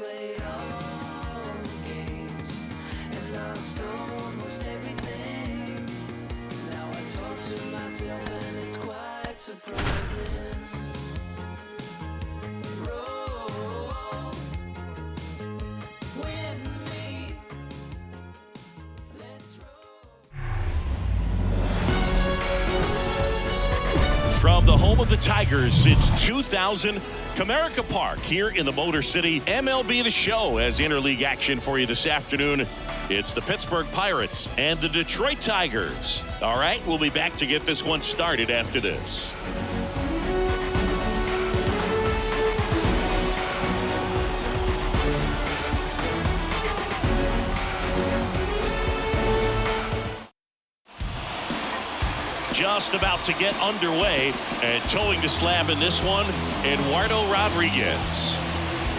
played all the games and lost almost everything. Now I talk to myself and it's quite surprising. Roll with me. Let's roll. From the home of the Tigers since 2000, Comerica Park here in the Motor City. MLB The Show has interleague action for you this afternoon. It's the Pittsburgh Pirates and the Detroit Tigers. All right, we'll be back to get this one started after this. Just about to get underway, and towing the slab in this one, Eduardo Rodríguez.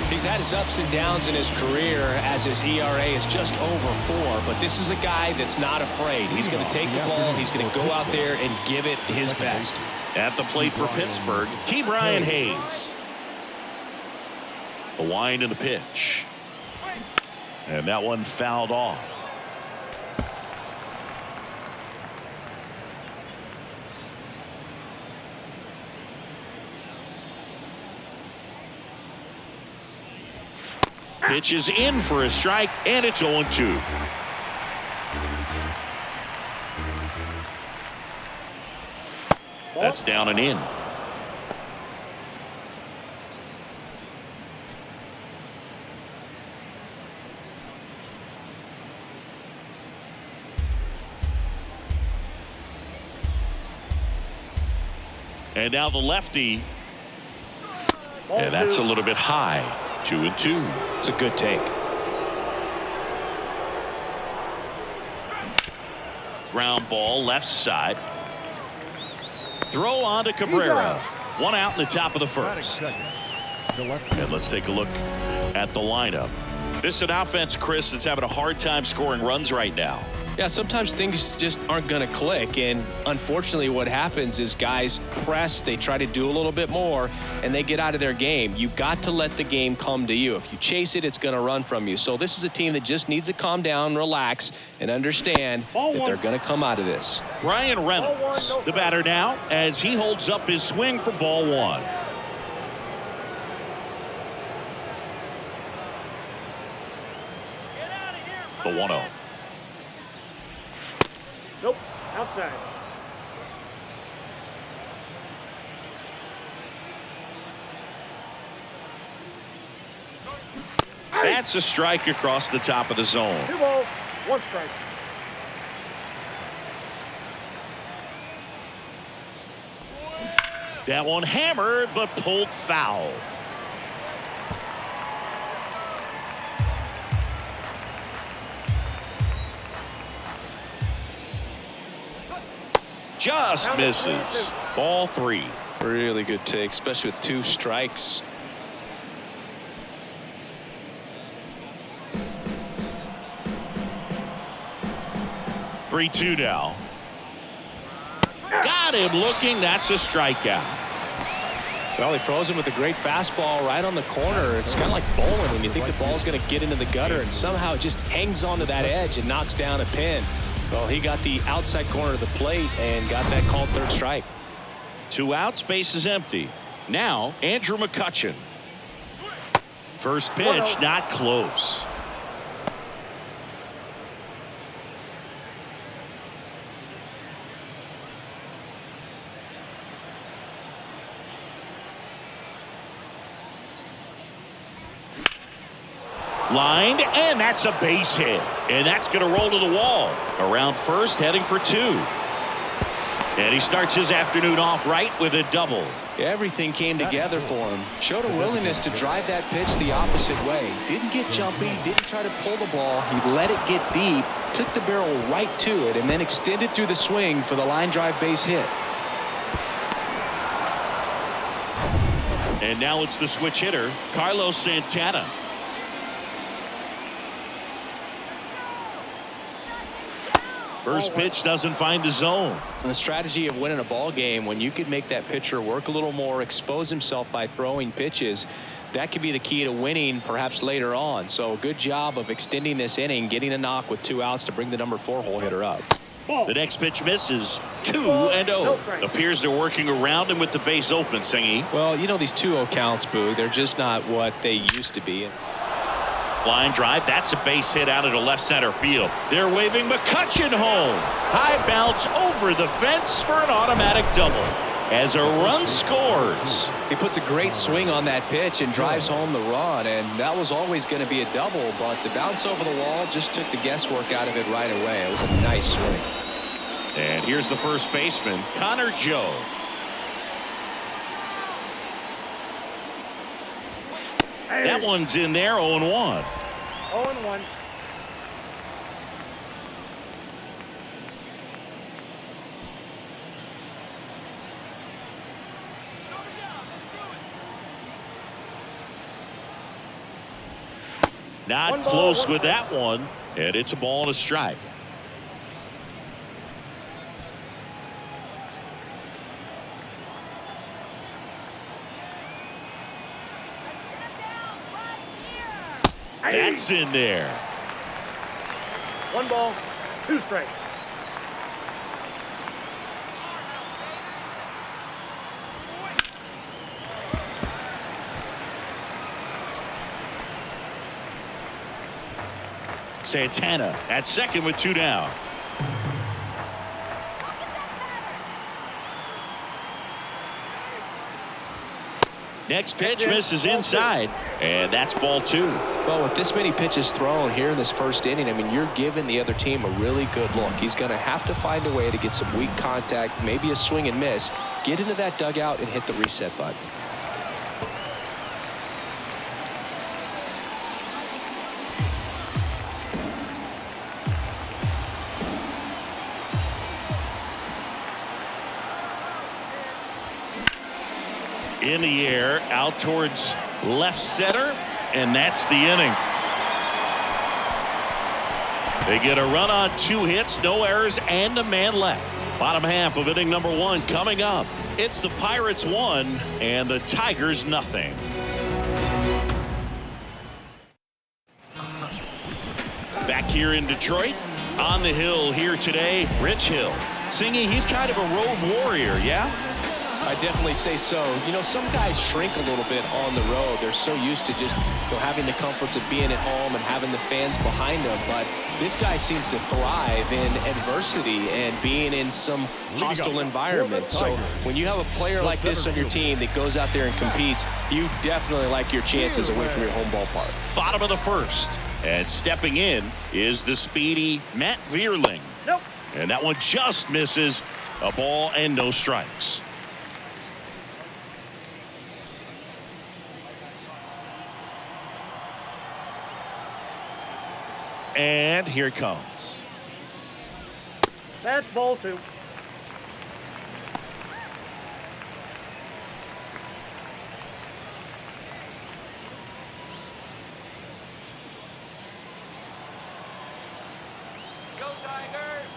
He's had his ups and downs in his career as his ERA is just over 4, but this is a guy that's not afraid. He's going to take the ball, he's going to go out there and give it his best. At the plate for Pittsburgh, Brian Hayes. The wind and the pitch. And that one fouled off. Pitch is in for a strike, and it's 0-2. That's down and in. And now the lefty. And that's a little bit high. 2-2. It's a good take. Ground ball left side. Throw on to Comerica. 1 out in the top of the first. And let's take a look at the lineup. This is an offense, Chris, that's having a hard time scoring runs right now. Yeah, sometimes things just aren't going to click, and unfortunately what happens is guys press, they try to do a little bit more, and they get out of their game. You've got to let the game come to you. If you chase it, it's going to run from you. So this is a team that just needs to calm down, relax, and understand that they're going to come out of this. Brian Reynolds, the batter now, as he holds up his swing for ball 1. The 1-0. Nope, outside. That's a strike across the top of the zone. 2 balls, 1 strike. That one hammered, but pulled foul. Just misses. Ball 3. Really good take, especially with 2 strikes. Three 2 now. Got him looking. That's a strikeout. Well, he throws him with a great fastball right on the corner. It's kind of like bowling when you think the ball's going to get into the gutter, and somehow it just hangs onto that edge and knocks down a pin. Well, he got the outside corner of the plate and got that called 3rd strike. 2 outs, base is empty. Now, Andrew McCutchen. First pitch, not close. Lined, and that's a base hit. And that's going to roll to the wall. Around first, heading for 2. And he starts his afternoon off right with a double. Everything came together for him. Showed a willingness to drive that pitch the opposite way. Didn't get jumpy, didn't try to pull the ball. He let it get deep, took the barrel right to it, and then extended through the swing for the line drive base hit. And now it's the switch hitter, Carlos Santana. First pitch doesn't find the zone. And the strategy of winning a ball game, when you could make that pitcher work a little more, expose himself by throwing pitches, that could be the key to winning perhaps later on. So good job of extending this inning, getting a knock with 2 outs to bring the number 4 hole hitter up. The next pitch misses. 2-0. Appears they're working around him with the base open, Singy. Well, you know, these 2-0 counts, Boo, they're just not what they used to be. Line drive. That's a base hit out of the left center field. They're waving McCutcheon home. High bounce over the fence for an automatic double as a run scores. He puts a great swing on that pitch and drives home the run, and that was always going to be a double, but the bounce over the wall just took the guesswork out of it right away. It was a nice swing. And here's the first baseman, Connor Joe. That one's in there, 0-1. 0-1. Not close with that one, and it's a ball and a strike. That's in there. 1 ball, 2 strikes. Santana at second with 2 down. Next pitch misses inside, and that's ball 2. Well, with this many pitches thrown here in this first inning, I mean, you're giving the other team a really good look. He's going to have to find a way to get some weak contact, maybe a swing and miss, get into that dugout and hit the reset button. In the air, out towards left center, and that's the inning. They get a run on 2 hits, no errors, and a man left. Bottom half of inning number 1 coming up. It's the Pirates 1 and the Tigers nothing. Back here in Detroit, on the hill here today, Rich Hill. Singy, he's kind of a road warrior, yeah? I definitely say so. You know, some guys shrink a little bit on the road. They're so used to just having the comforts of being at home and having the fans behind them. But this guy seems to thrive in adversity and being in some hostile environment. So when you have a player like this on your team that goes out there and competes, you definitely like your chances away from your home ballpark. Bottom of the first. And stepping in is the speedy Matt Vierling. Nope. And that one just misses. A ball and no strikes. And here it comes. That's ball 2. Go Tigers!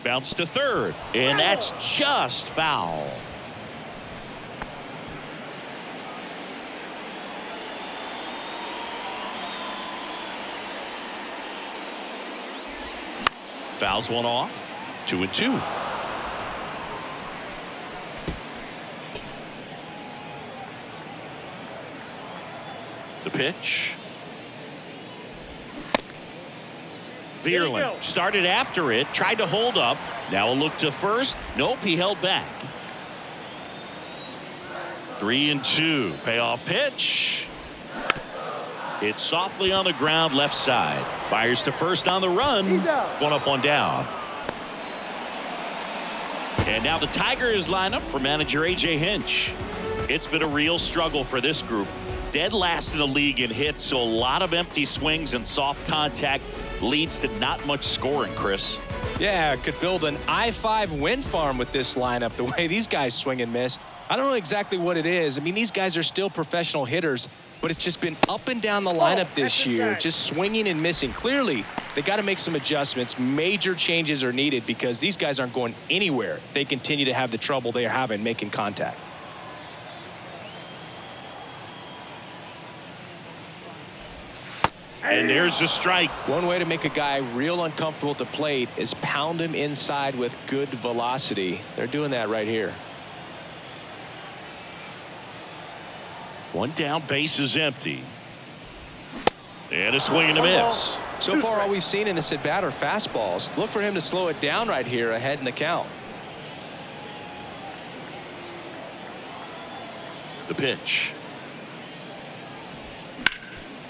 Bounce to third, and that's just foul. Fouls one off. 2-2. The pitch. Vierling started after it, tried to hold up. Now a look to first. Nope, he held back. 3-2. Payoff pitch. It's softly on the ground left side. Fires to first on the run. 1 up, 1 down. And now the Tigers line up for manager A.J. Hinch. It's been a real struggle for this group. Dead last in the league in hits, so a lot of empty swings and soft contact leads to not much scoring, Chris. Yeah, could build an I-5 wind farm with this lineup, the way these guys swing and miss. I don't know exactly what it is. I mean, these guys are still professional hitters, but it's just been up and down the lineup this year, just swinging and missing. Clearly, they got to make some adjustments. Major changes are needed because these guys aren't going anywhere. They continue to have the trouble they are having making contact. And there's the strike. One way to make a guy real uncomfortable at the plate is pound him inside with good velocity. They're doing that right here. One down, base is empty. And a swing and a miss. So far, all we've seen in this at-bat are fastballs. Look for him to slow it down right here ahead in the count. The pitch.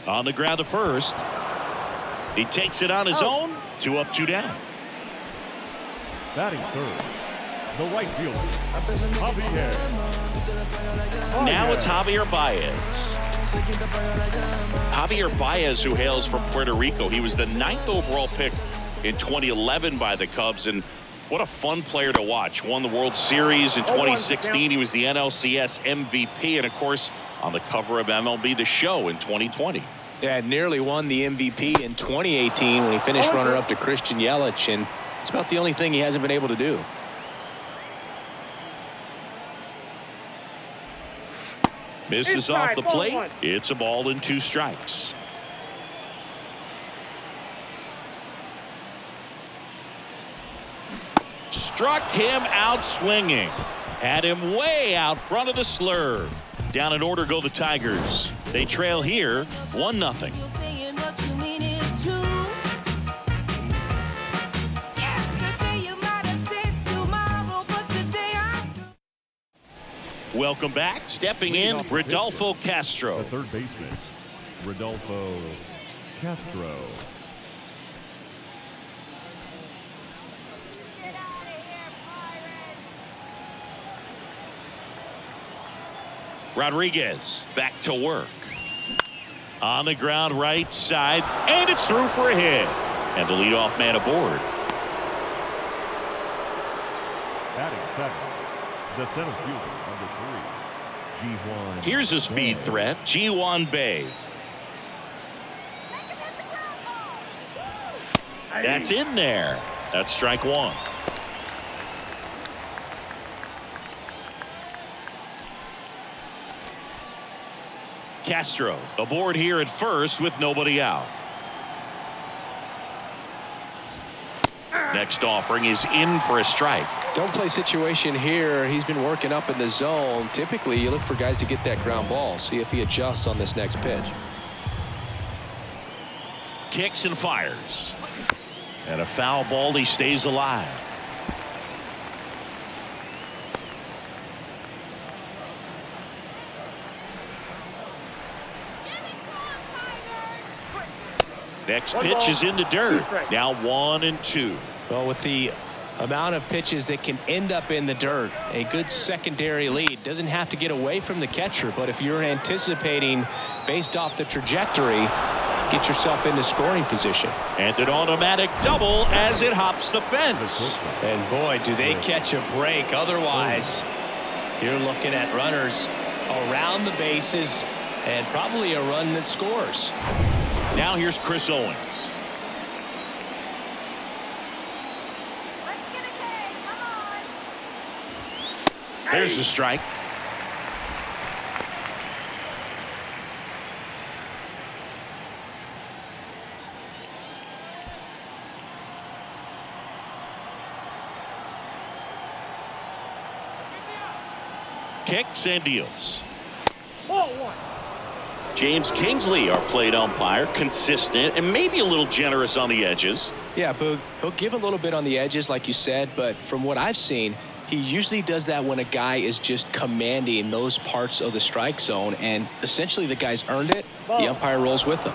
On the ground to first. He takes it on his own. 2 up, 2 down. Batting third, the right fielder, Javier. Now it's Javier Baez. Javier Baez, who hails from Puerto Rico. He was the 9th overall pick in 2011 by the Cubs, and what a fun player to watch. Won the World Series in 2016. He was the NLCS MVP, and of course on the cover of MLB The Show in 2020. Yeah, nearly won the MVP in 2018 when he finished runner-up to Christian Yelich, and it's about the only thing he hasn't been able to do. Misses off the plate. It's a ball and 2 strikes. Struck him out swinging. Had him way out front of the slurve. Down in order go the Tigers. They trail here 1-0. Welcome back. Stepping in, Rodolfo Castro. The third baseman, Rodolfo Castro. Rodríguez back to work. On the ground right side, and it's through for a hit. And the leadoff man aboard. Batting second, the center fielder, number 3, G1. Here's a speed threat, G1 Bay. That's in there. That's strike 1. Castro aboard here at first with nobody out. Next offering is in for a strike. Don't play situation here. He's been working up in the zone. Typically, you look for guys to get that ground ball. See if he adjusts on this next pitch. Kicks and fires. And a foul ball. He stays alive. Next pitch is in the dirt. Now 1-2. Well, with the amount of pitches that can end up in the dirt, a good secondary lead. Doesn't have to get away from the catcher, but if you're anticipating based off the trajectory, get yourself into scoring position. And an automatic double as it hops the fence. And boy, do they catch a break. Otherwise, you're looking at runners around the bases and probably a run that scores. Now here's Chris Owens. There's the strike. Kicks and deals. Ball 1. James Kingsley, our plate umpire, consistent and maybe a little generous on the edges. Yeah, Boog, he'll give a little bit on the edges, like you said, but from what I've seen, he usually does that when a guy is just commanding those parts of the strike zone, and essentially the guy's earned it. The umpire rolls with him.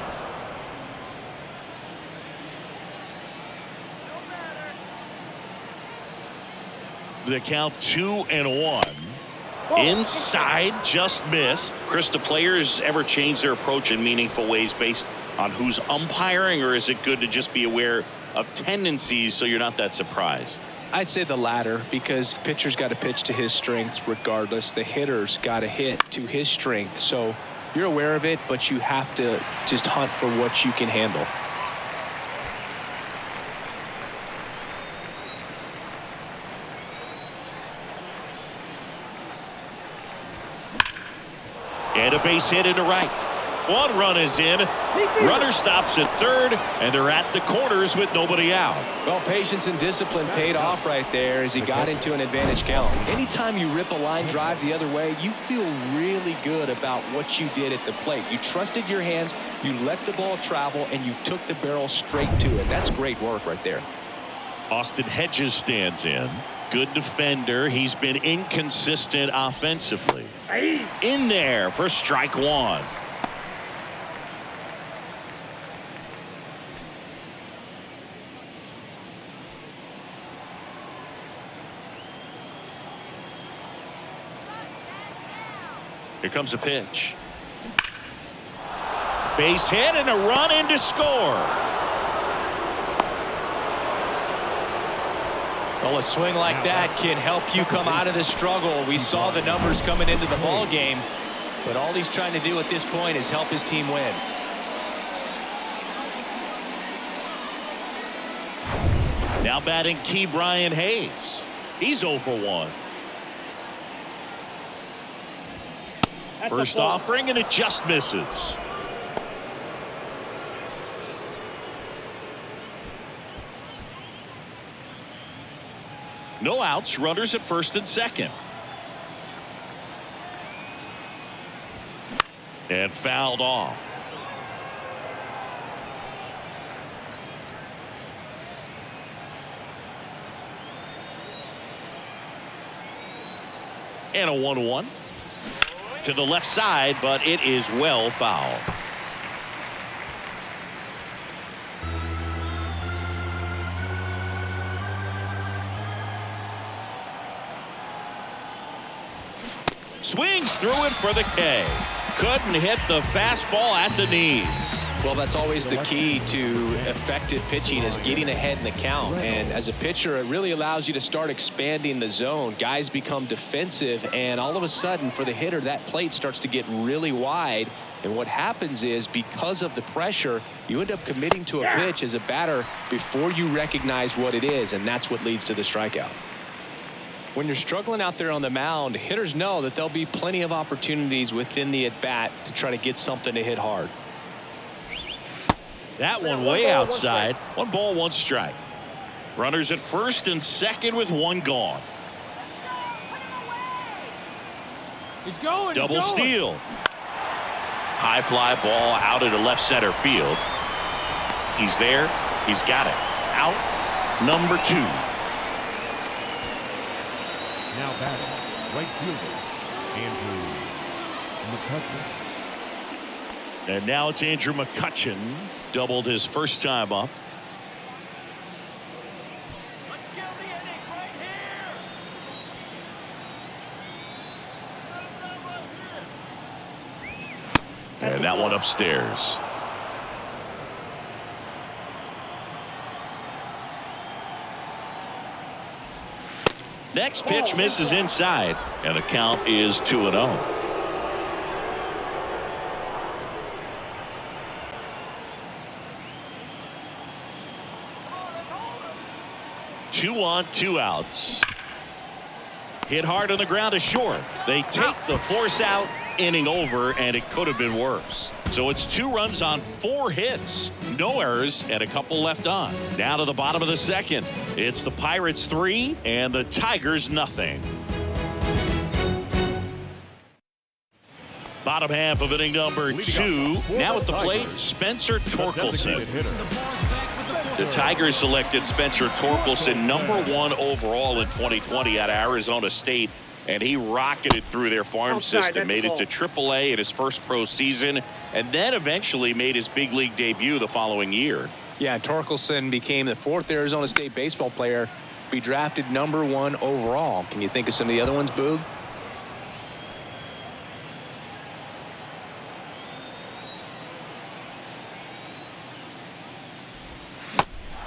The count 2-1. Inside, just missed. Chris, do players ever change their approach in meaningful ways based on who's umpiring, or is it good to just be aware of tendencies so you're not that surprised? I'd say the latter, because the pitcher's got to pitch to his strengths regardless. The hitter's got to hit to his strength. So you're aware of it, but you have to just hunt for what you can handle. And a base hit into right. One run is in. Runner stops at third, and they're at the corners with nobody out. Well, patience and discipline paid off right there as he got into an advantage count. Anytime you rip a line drive the other way, you feel really good about what you did at the plate. You trusted your hands, you let the ball travel, and you took the barrel straight to it. That's great work right there. Austin Hedges stands in. Good defender. He's been inconsistent offensively. In there for strike one. Here comes a pitch. Base hit and a run in to score. Well, a swing like that can help you come out of the struggle. We saw the numbers coming into the ball game, but all he's trying to do at this point is help his team win. Now batting Key Brian Hayes. He's 0 for 1. First offering, and it just misses. No outs, runners at first and second. And fouled off. And a 1-1. To the left side, but it is well fouled. Swings through it for the K. Couldn't hit the fastball at the knees. Well, that's always the key to effective pitching, is getting ahead in the count. And as a pitcher, it really allows you to start expanding the zone. Guys become defensive, and all of a sudden, for the hitter, that plate starts to get really wide. And what happens is, because of the pressure, you end up committing to a pitch as a batter before you recognize what it is, and that's what leads to the strikeout. When you're struggling out there on the mound, hitters know that there'll be plenty of opportunities within the at-bat to try to get something to hit hard. That one way outside. 1 ball, 1 strike. Runners at first and second with 1 gone. He's going. Double steal. High fly ball out into left center field. He's there. He's got it. Out number 2. Now batting, right fielder, Andrew McCutcheon. And now it's Andrew McCutcheon. Doubled his first time up. Let's kill the inning right here. And that one upstairs. Next pitch misses inside, and the count is 2-0. Two on, 2 outs. Hit hard on the ground to short. They take the force out, inning over, and it could have been worse. So it's 2 runs on 4 hits. No errors and a couple left on. Down to the bottom of the second. It's the Pirates 3 and the Tigers nothing. Bottom half of inning number 2. Now at the plate, Spencer Torkelson. The Tigers selected Spencer Torkelson #1 overall in 2020 out of Arizona State, and he rocketed through their farm system, made it to AAA in his first pro season, and then eventually made his big league debut the following year. Yeah, Torkelson became the 4th Arizona State baseball player to be drafted #1 overall. Can you think of some of the other ones, Boog?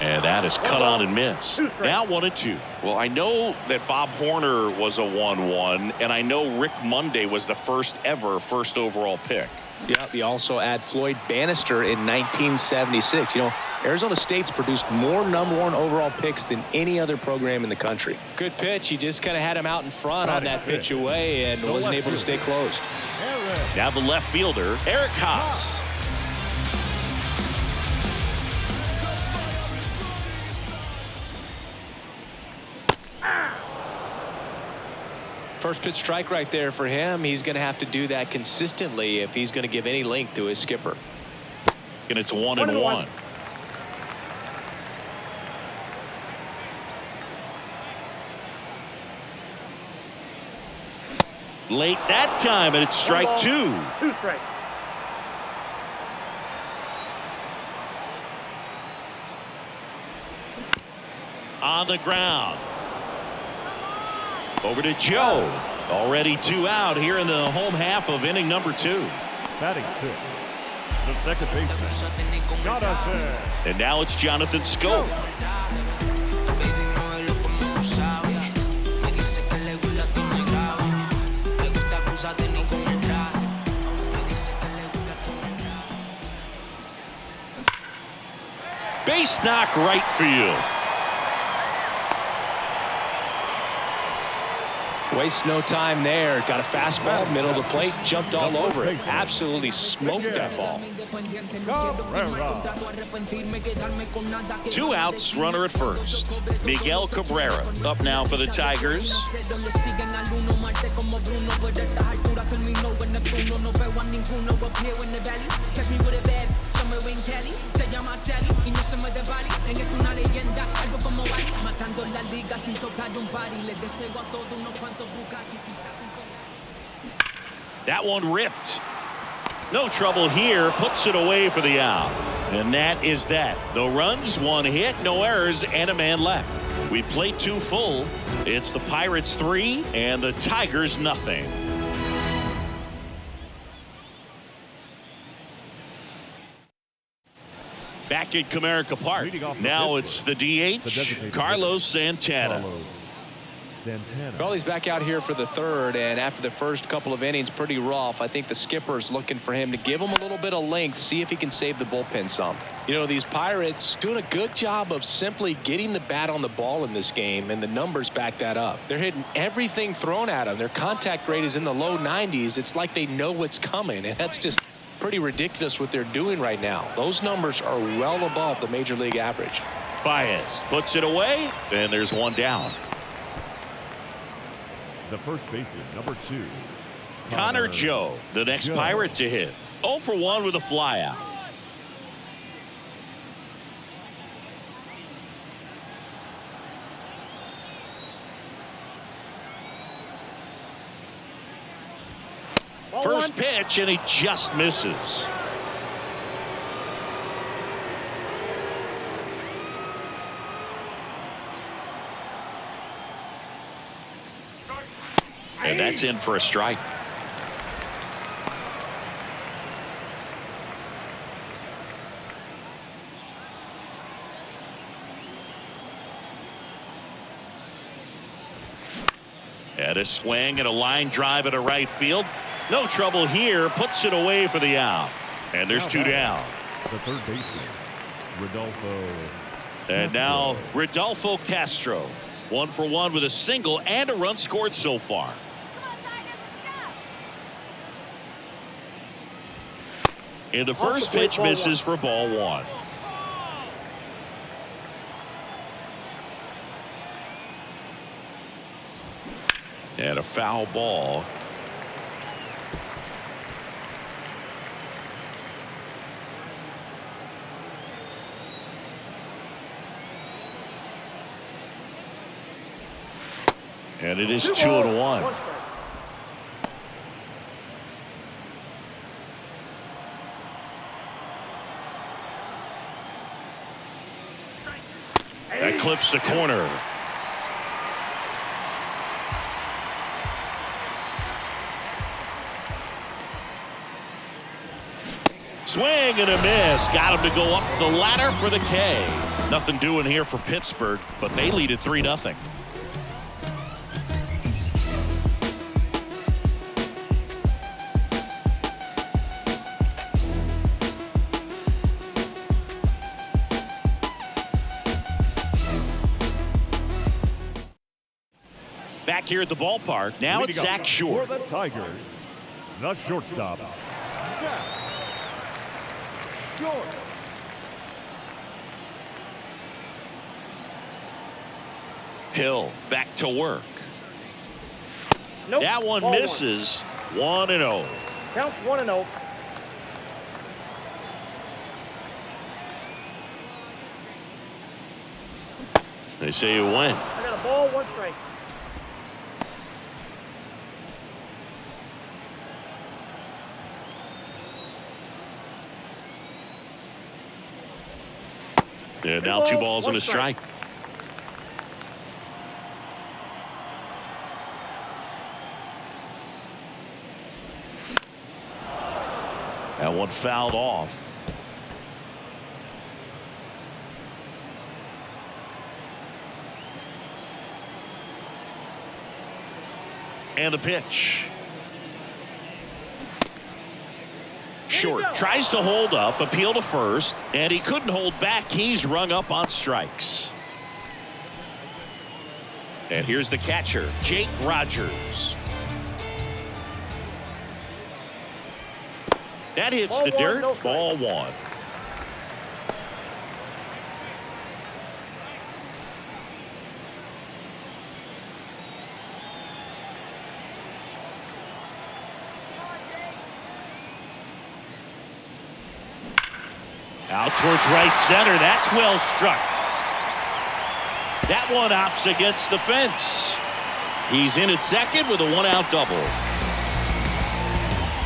And that is cut on and missed. Now 1-2. Well, I know that Bob Horner was a 1-1, and I know Rick Monday was the first overall pick. Yeah, you also add Floyd Bannister in 1976. You know, Arizona State's produced more #1 overall picks than any other program in the country. Good pitch. You just kind of had him out in front on that pitch away and wasn't able to stay close. Now the left fielder, Eric Haas. First pitch strike right there for him. He's going to have to do that consistently if he's going to give any length to his skipper. And it's 1-1. Late that time, and it's strike 2. 2 strikes. On the ground. Over to Joe. Already 2 out here in the home half of inning number 2. Batting 6, the second baseman, Jonathan. And now it's Jonathan Scope. Base knock right field. Waste no time there. Got a fastball, middle of the plate, jumped all over it. Absolutely smoked that ball. 2 outs, runner at first. Miguel Cabrera up now for the Tigers. That one ripped. No trouble here. Puts it away for the out. And that is that. No runs, 1 hit, no errors, and a man left. We played 2 full. It's the Pirates 3 and the Tigers nothing. Back at Comerica Park. Now it's the DH, Carlos Santana. Well, he's back out here for the 3rd, and after the first couple of innings, pretty rough. I think the skipper's looking for him to give him a little bit of length, see if he can save the bullpen some. You know, these Pirates doing a good job of simply getting the bat on the ball in this game, and the numbers back that up. They're hitting everything thrown at them. Their contact rate is in the low 90s. It's like they know what's coming, and that's just pretty ridiculous what they're doing right now. Those numbers are well above the major league average. Baez puts it away, and there's 1 down. The first baseman, number 2, Connor Joe, the next Pirate to hit. 0 for 1 with a flyout. First pitch, and he just misses. And that's in for a strike. And a swing and a line drive at a right field. No trouble here. Puts it away for the out. And there's 2 down. The third baseman, Rodolfo. And now Rodolfo Castro. 1 for 1 with a single and a run scored so far. And the first pitch misses for ball 1. And a foul ball. And it is 2-1. That clips the corner. Swing and a miss. Got him to go up the ladder for the K. Nothing doing here for Pittsburgh, but they lead at 3-0. Back here at the ballpark, now it's Zach Short. For the Tigers, the shortstop, Zach Short. Hill back to work. Nope. That one Ball misses. 1-0. Counts 1-0. They say you win. I got a ball, 1 strike. And now 2 balls and a strike. That one fouled off. And the pitch. Short tries to hold up, appeal to first, and he couldn't hold back. He's rung up on strikes. And here's the catcher, Jake Rogers. That hits the dirt. Ball 1. Out towards right center. That's well struck. That one opts against the fence. He's in at second with a 1-out double.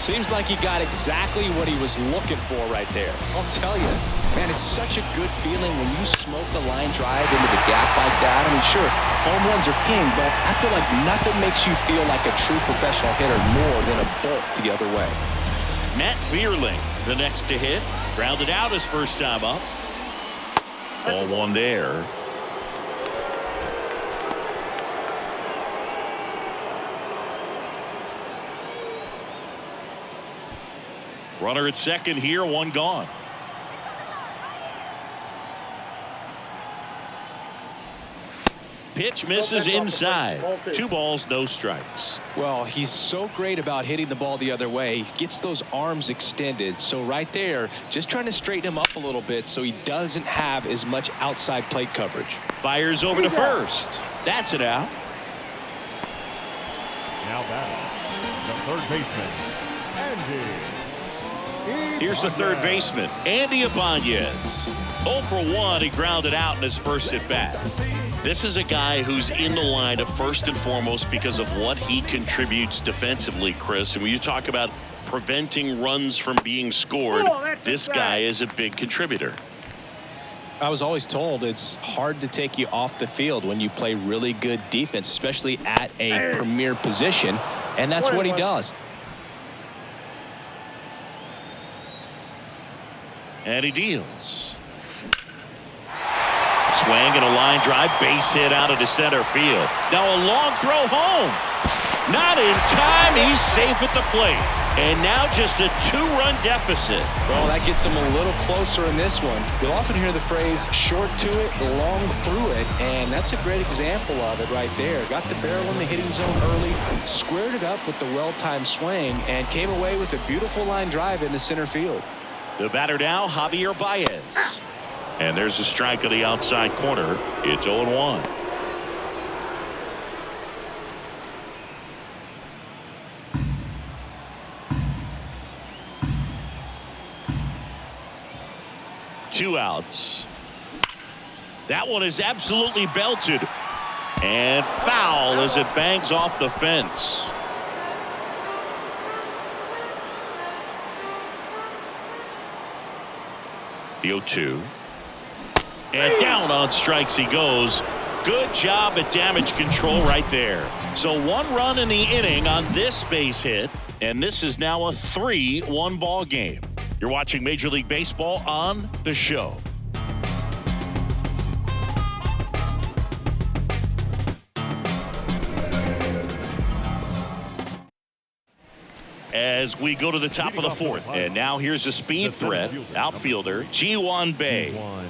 Seems like he got exactly what he was looking for right there. I'll tell you, man, it's such a good feeling when you smoke the line drive into the gap like that. I mean, sure, home runs are king, but I feel like nothing makes you feel like a true professional hitter more than a bolt the other way. Matt Vierling, the next to hit. Grounded out his first time up. Ball 1 there. Runner at second here, 1 gone. Pitch misses inside. 2 balls, no strikes. Well, he's so great about hitting the ball the other way. He gets those arms extended. So right there, just trying to straighten him up a little bit so he doesn't have as much outside plate coverage. Fires over to first. That's it out. Now batting, the third baseman, Andy. Here's the third baseman, Andy Ibanez. 0 for 1, he grounded out in his first at bat. This is a guy who's in the lineup first and foremost because of what he contributes defensively, Chris. And when you talk about preventing runs from being scored, this guy is a big contributor. I was always told it's hard to take you off the field when you play really good defense, especially at a premier position, and that's what he does. And he deals. Swing and a line drive, base hit out into center field. Now a long throw home. Not in time. He's safe at the plate. And now just a 2-run deficit. Well, that gets him a little closer in this one. You'll often hear the phrase short to it, long through it, and that's a great example of it right there. Got the barrel in the hitting zone early, squared it up with the well-timed swing, and came away with a beautiful line drive into center field. The batter now, Javier Baez. And there's a strike on the outside corner. It's 0-1. Two outs. That one is absolutely belted. And foul as it bangs off the fence. The 0-2. And down on strikes he goes. Good job at damage control right there. So 1 run in the inning on this base hit. And this is now a 3-1 ball game. You're watching Major League Baseball on The Show. as we go to the top of the fourth. And now here's a speed threat, outfielder Ji-Hwan Bae.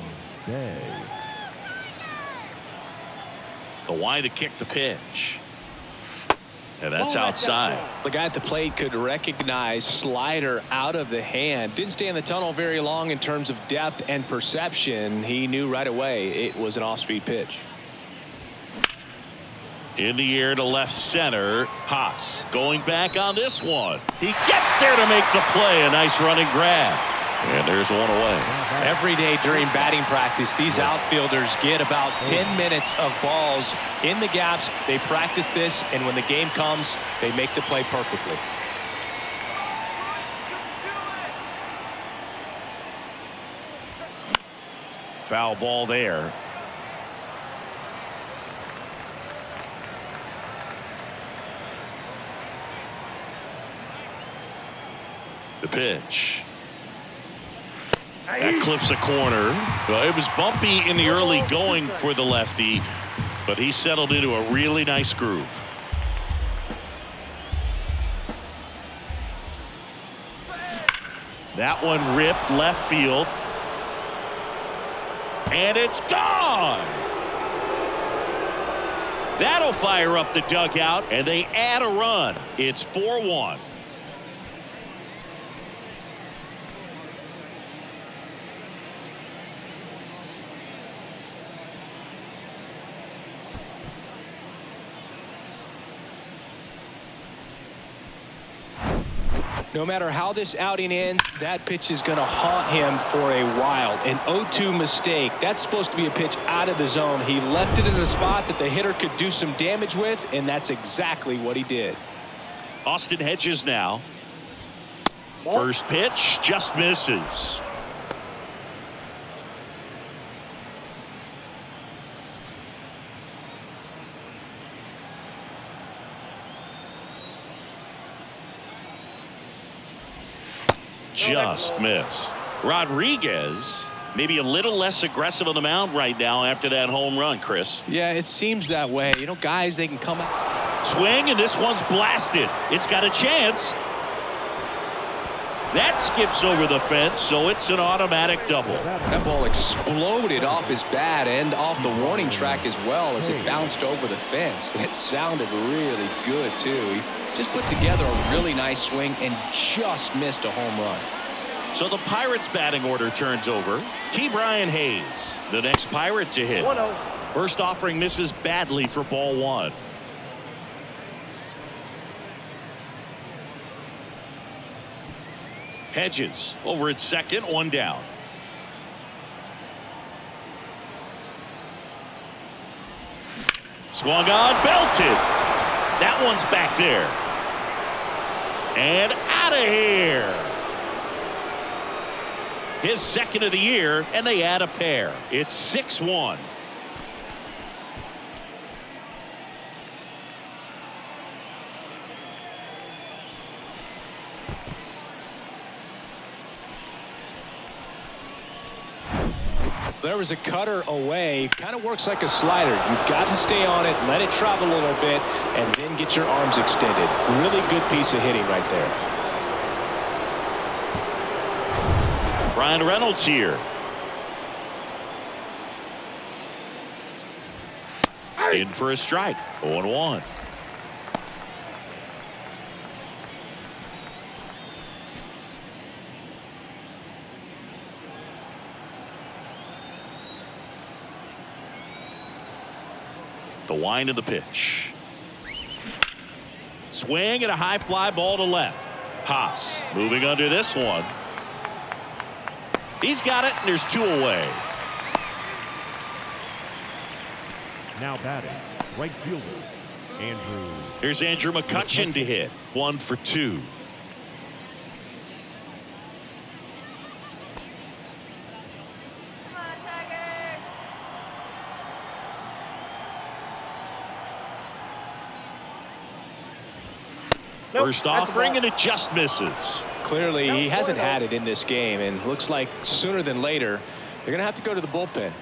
The wide to kick the pitch. And that's outside. The guy at the plate could recognize slider out of the hand. Didn't stay in the tunnel very long in terms of depth and perception. He knew right away it was an off-speed pitch. In the air to left center. Haas going back on this one. He gets there to make the play. A nice running grab. And there's one away. Every day during batting practice, these outfielders get about 10 minutes of balls in the gaps. They practice this, and when the game comes, they make the play perfectly. Foul ball there. The pitch. That clips a corner. Well, it was bumpy in the early going for the lefty, but he settled into a really nice groove. That one ripped left field. And it's gone. That'll fire up the dugout, and they add a run. It's 4-1. No matter how this outing ends, that pitch is going to haunt him for a while. An 0-2 mistake. That's supposed to be a pitch out of the zone. He left it in a spot that the hitter could do some damage with, and that's exactly what he did. Austin Hedges now. First pitch just misses. Just missed. Rodríguez maybe a little less aggressive on the mound right now after that home run, Chris. Yeah, it seems that way. You know, guys, they can come out. Swing, and this one's blasted. It's got a chance. That skips over the fence, so it's an automatic double. That ball exploded off his bat and off the warning track as well as it bounced over the fence. And it sounded really good, too. He just put together a really nice swing and just missed a home run. So the Pirates batting order turns over. Ke'Bryan Hayes, the next Pirate to hit. 1-0. First offering misses badly for ball one. Hedges over at second, one down. Swung on, belted. That one's back there. And out of here. His second of the year, and they add a pair. It's 6-1. There was a cutter away. Kind of works like a slider. You've got to stay on it, let it travel a little bit, and then get your arms extended. Really good piece of hitting right there. Ryan Reynolds here. In for a strike. 0-1. The wind of the pitch. Swing and a high fly ball to left. Haas moving under this one. He's got it, and there's two away. Now batting, right fielder, Andrew. Here's Andrew McCutchen to hit. 1 for 2. First offering, and it just misses. Clearly, he hasn't had it in this game, and looks like sooner than later, they're going to have to go to the bullpen.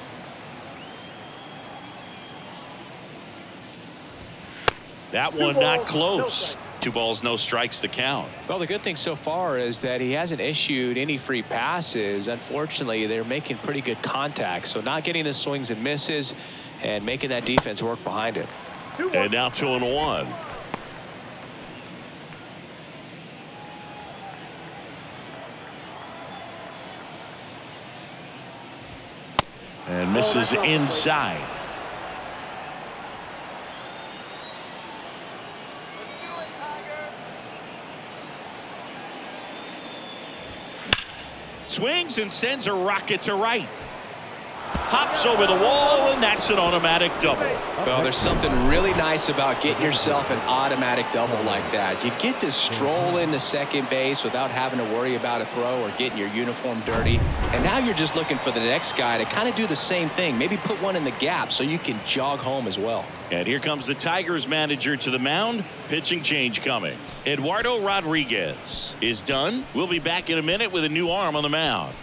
That one not close. 2 balls, no strikes, the count. Well, the good thing so far is that he hasn't issued any free passes. Unfortunately, they're making pretty good contact, so not getting the swings and misses and making that defense work behind it. And now 2-1. And misses inside. Swings and sends a rocket to right. Hops over the wall, and that's an automatic double. Well, there's something really nice about getting yourself an automatic double like that. You get to stroll into second base without having to worry about a throw or getting your uniform dirty. And now you're just looking for the next guy to kind of do the same thing. Maybe put one in the gap so you can jog home as well. And here comes the Tigers manager to the mound. Pitching change coming. Eduardo Rodríguez is done. We'll be back in a minute with a new arm on the mound.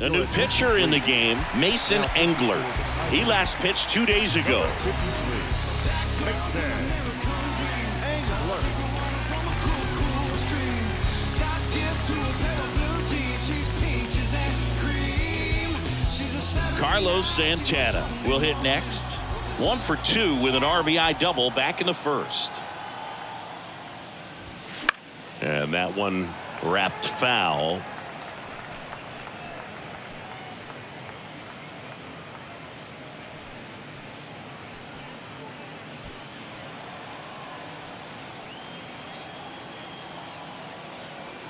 A new pitcher in the game, Mason Engler. He last pitched 2 days ago. Carlos Santana will hit next. 1 for 2 with an RBI double back in the first. And that one wrapped foul.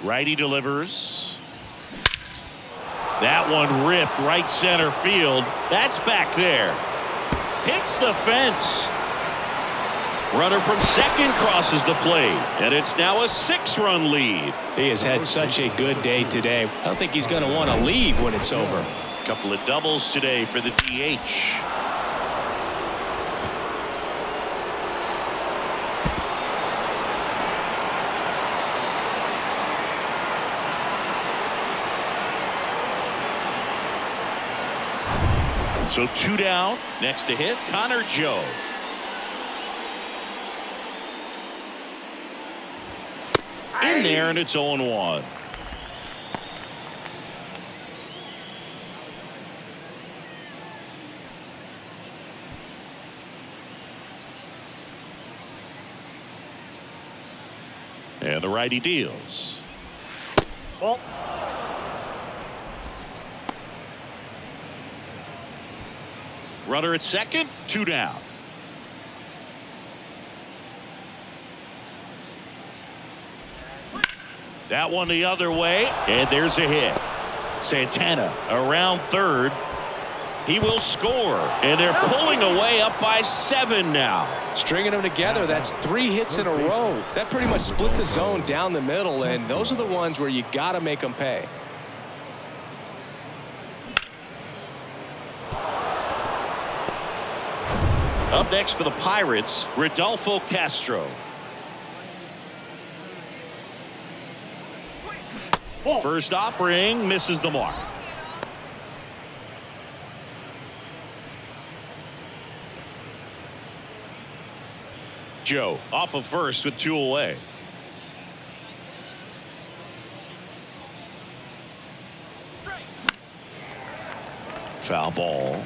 Righty delivers. That one ripped right center field. That's back there. Hits the fence. Runner from second crosses the plate, and it's now a 6-run lead. He has had such a good day today. I don't think he's going to want to leave when it's over. A couple of doubles today for the DH. So 2 down. Next to hit, Connor Joe. In there, and it's 0-1. And the righty deals. Ball. Runner at second, 2 down. That one the other way, and there's a hit. Santana around third. He will score, and they're pulling away up by 7 now. Stringing them together, that's 3 hits in a row. That pretty much split the zone down the middle, and those are the ones where you got to make them pay. Up next for the Pirates, Rodolfo Castro. First offering misses the mark. Joe off of first with 2 away. Foul ball.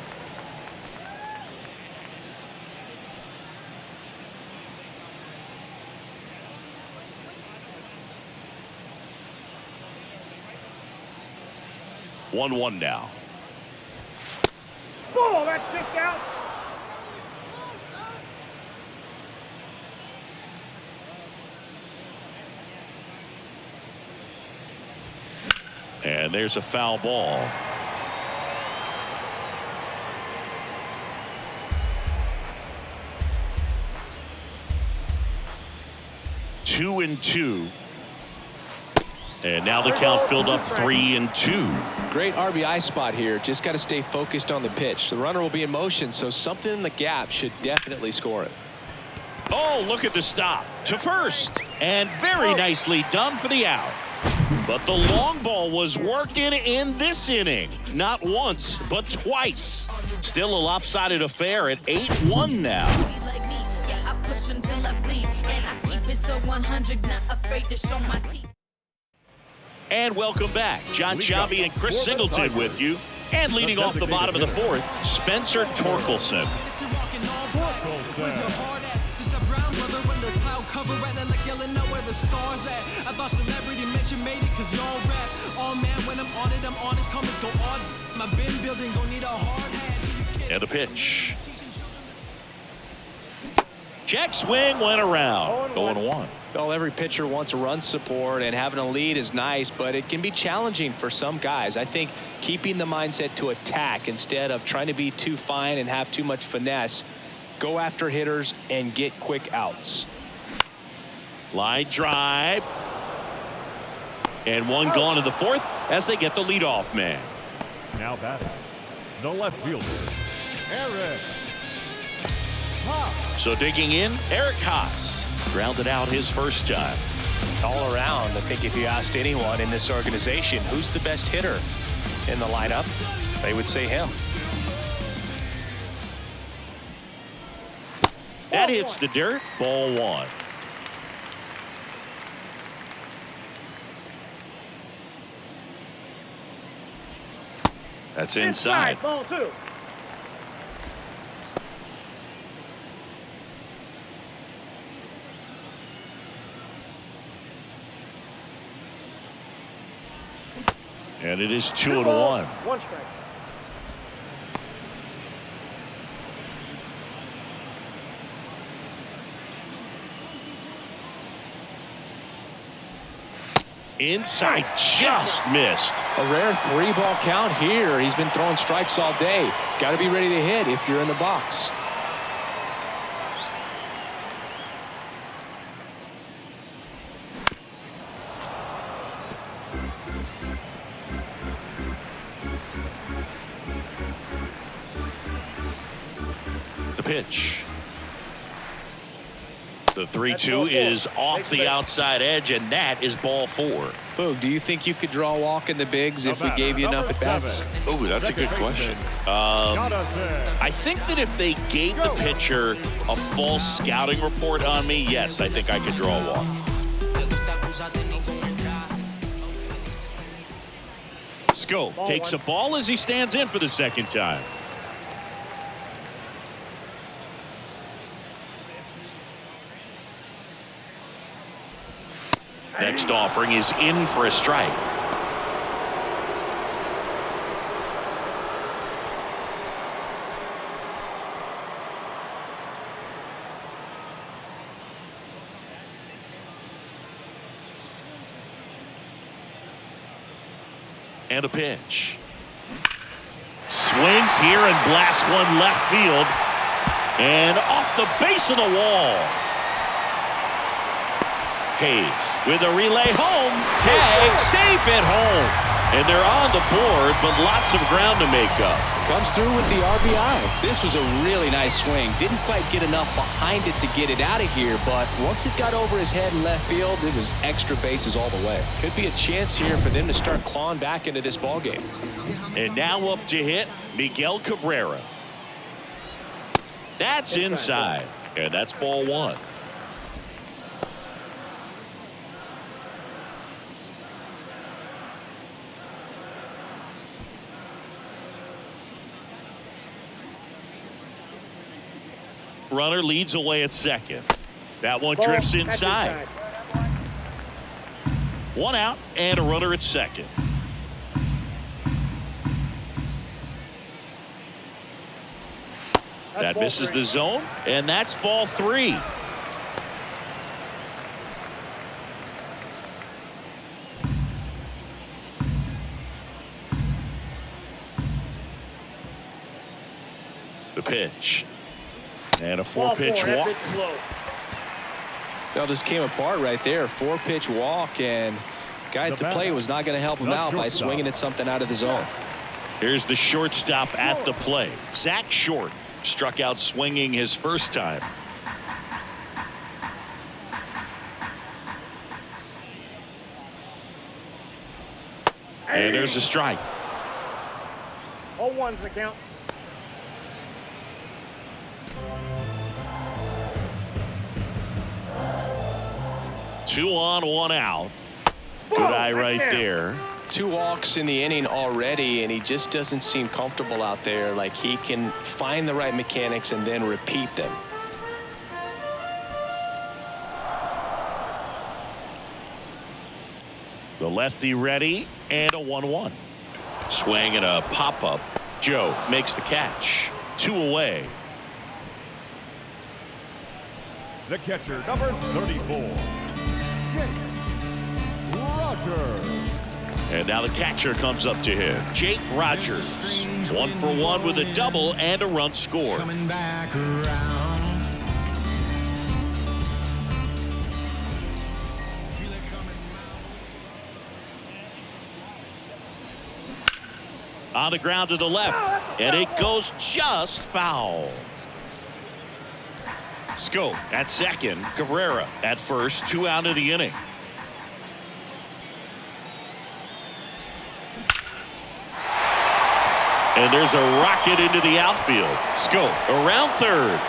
One now. Ball, that's 6 out. And there's a foul ball. Two and two. And now the count filled up 3-2. Great RBI spot here. Just got to stay focused on the pitch. The runner will be in motion, so something in the gap should definitely score it. Oh, look at the stop to first, and very nicely done for the out. But the long ball was working in this inning, not once but twice. Still a lopsided affair at 8-1 now. push until I bleed. And I keep it so 100, not afraid to show my teeth. And welcome back. John Sciambi and Chris Singleton with you. And leading off the bottom of the fourth, Spencer Torkelson. And the pitch. Check swing went around. 0-1. Well, every pitcher wants run support, and having a lead is nice, but it can be challenging for some guys. I think keeping the mindset to attack instead of trying to be too fine and have too much finesse, go after hitters and get quick outs. Line drive. And one gone in the fourth as they get the leadoff man. Now batting, the left fielder, Eric. So digging in, Eric Haas grounded out his first time. All around, I think if you asked anyone in this organization who's the best hitter in the lineup, they would say him. That hits the dirt. Ball one. That's inside. Ball two. And it is 2-1. One strike. Inside, just missed. A rare 3-ball count here. He's been throwing strikes all day. Got to be ready to hit if you're in the box. The pitch. The 3-2 is off the outside edge, and that is ball four. Boog, do you think you could draw a walk in the bigs if we gave you enough at bats? Oh, that's a good question. I think that if they gave the pitcher a false scouting report on me, yes, I think I could draw a walk. Scope takes a ball as he stands in for the second time. Next offering is in for a strike. And a pitch. Swings here and blasts one left field. And off the base of the wall. Hayes with a relay home. Tag, safe at home. And they're on the board, but lots of ground to make up. Comes through with the RBI. This was a really nice swing. Didn't quite get enough behind it to get it out of here, but once it got over his head in left field, it was extra bases all the way. Could be a chance here for them to start clawing back into this ball game. And now up to hit Miguel Cabrera. That's inside, and that's ball one. Runner leads away at second. That one drifts inside. One out and a runner at second. That misses the zone, and that's ball three. The pitch. And a four-pitch walk. Well, just came apart right there. 4-pitch walk, and guy at the plate was not going to help him out by swinging at something out of the zone. Here's the shortstop at the plate. Zach Short struck out swinging his first time. And there's a strike. 0-1's the count. 2 on, 1 out. Good eye right there. 2 walks in the inning already, and he just doesn't seem comfortable out there. Like he can find the right mechanics and then repeat them. The lefty ready, and a 1-1. Swing and a pop-up. Joe makes the catch. 2 away. The catcher, number 34, Jake Rogers. And now the catcher comes up to him. Jake Rogers. 1 for 1 with a double and a run scored. Coming back around. On the ground to the left, and it goes just foul. Scope at second, Comerica at first, 2 out of the inning. And there's a rocket into the outfield. Scope around third.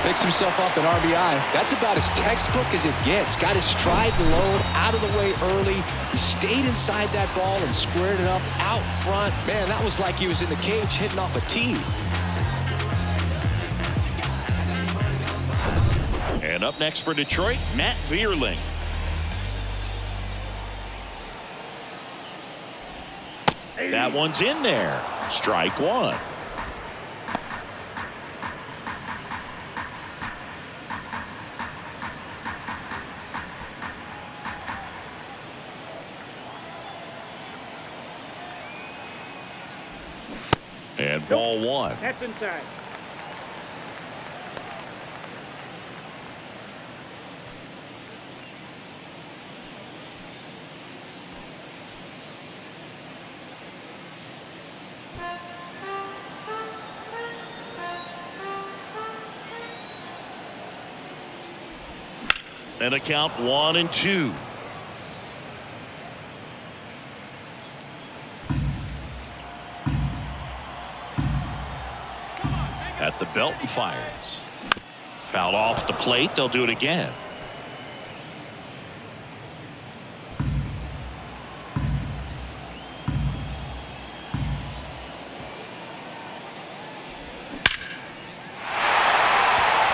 Picks himself up an RBI. That's about as textbook as it gets. Got his stride low, out of the way early. He stayed inside that ball and squared it up out front. Man, that was like he was in the cage hitting off a tee. And up next for Detroit, Matt Vierling. That one's in there. Strike 1. And ball 1. That's inside. And a count 1-2. At the belt and fires. Fouled off the plate. They'll do it again.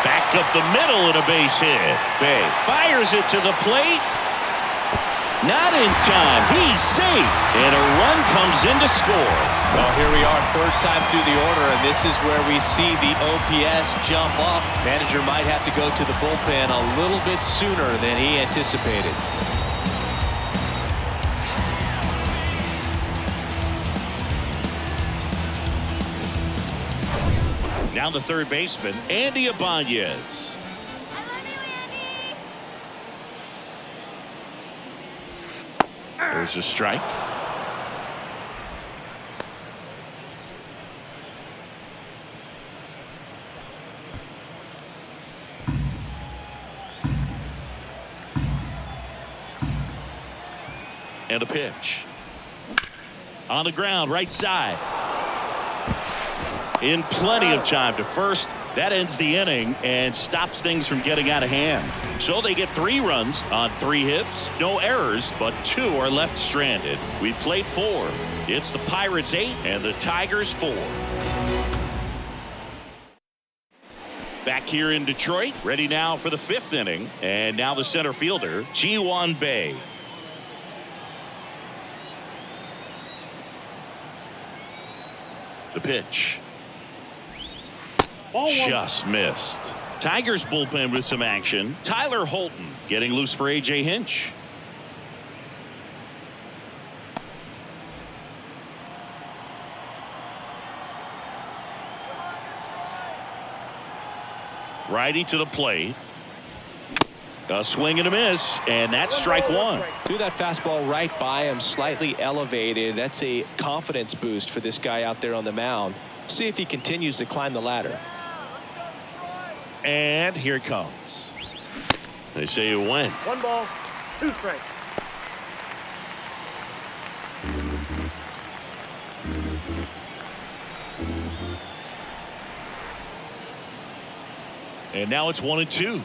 Back up the middle and a base hit. Bay fires it to the plate. Not in time. He's safe. And a run comes in to score. Well, here we are, 3rd time through the order, and this is where we see the OPS jump up. Manager might have to go to the bullpen a little bit sooner than he anticipated. Down to third baseman, Andy Ibanez. There's a strike. And a pitch. On the ground, right side. In plenty of time to first. That ends the inning and stops things from getting out of hand. So they get 3 runs on 3 hits. No errors, but 2 are left stranded. We played 4. It's the Pirates 8 and the Tigers 4. Back here in Detroit, ready now for the 5th inning. And now the center fielder, Ji-Hwan Bae. The pitch. Just missed. Tigers bullpen with some action. Tyler Holton getting loose for A.J. Hinch. Righty to the plate. A swing and a miss, and that's strike 1. Threw that fastball right by him, slightly elevated. That's a confidence boost for this guy out there on the mound. See if he continues to climb the ladder. And here it comes. They say you win. 1 ball, 2 strikes. And now it's 1-2.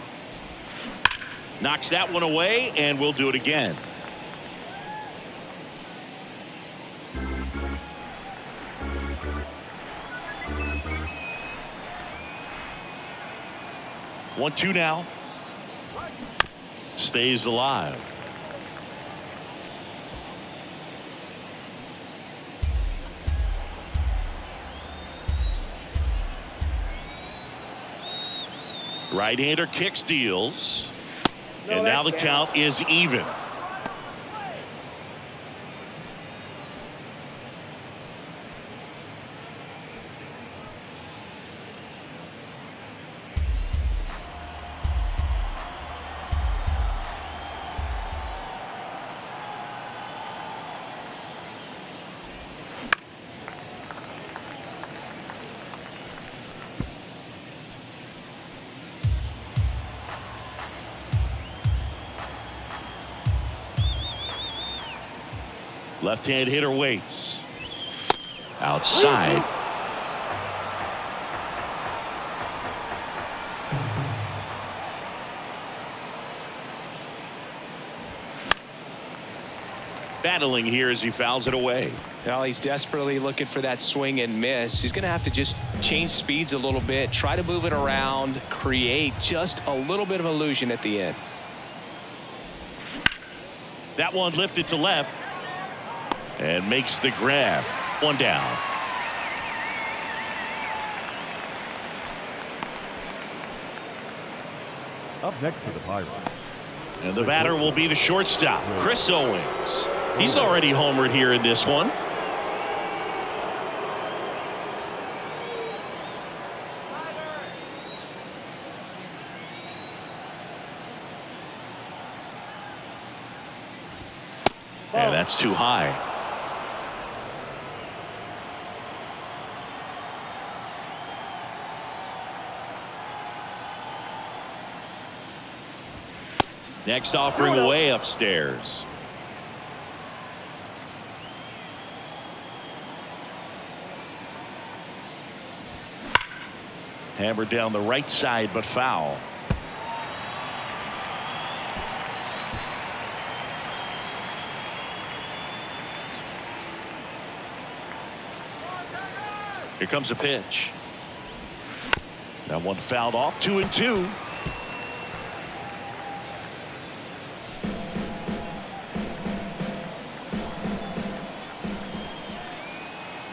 Knocks that one away, and we'll do it again. One, two now. Stays alive. Right-hander kicks, deals. And now the count is even. Left-hand hitter waits. Outside. Battling here as he fouls it away. Well, he's desperately looking for that swing and miss. He's going to have to just change speeds a little bit, try to move it around, create just a little bit of illusion at the end. That one lifted to left. And makes the grab. One down. Up next for the Pirates. And the batter will be the shortstop, Chris Owings. He's already homered here in this one. And that's too high. Next offering away upstairs. Hammered down the right side, but foul. Here comes a pitch. That one fouled off. 2-2.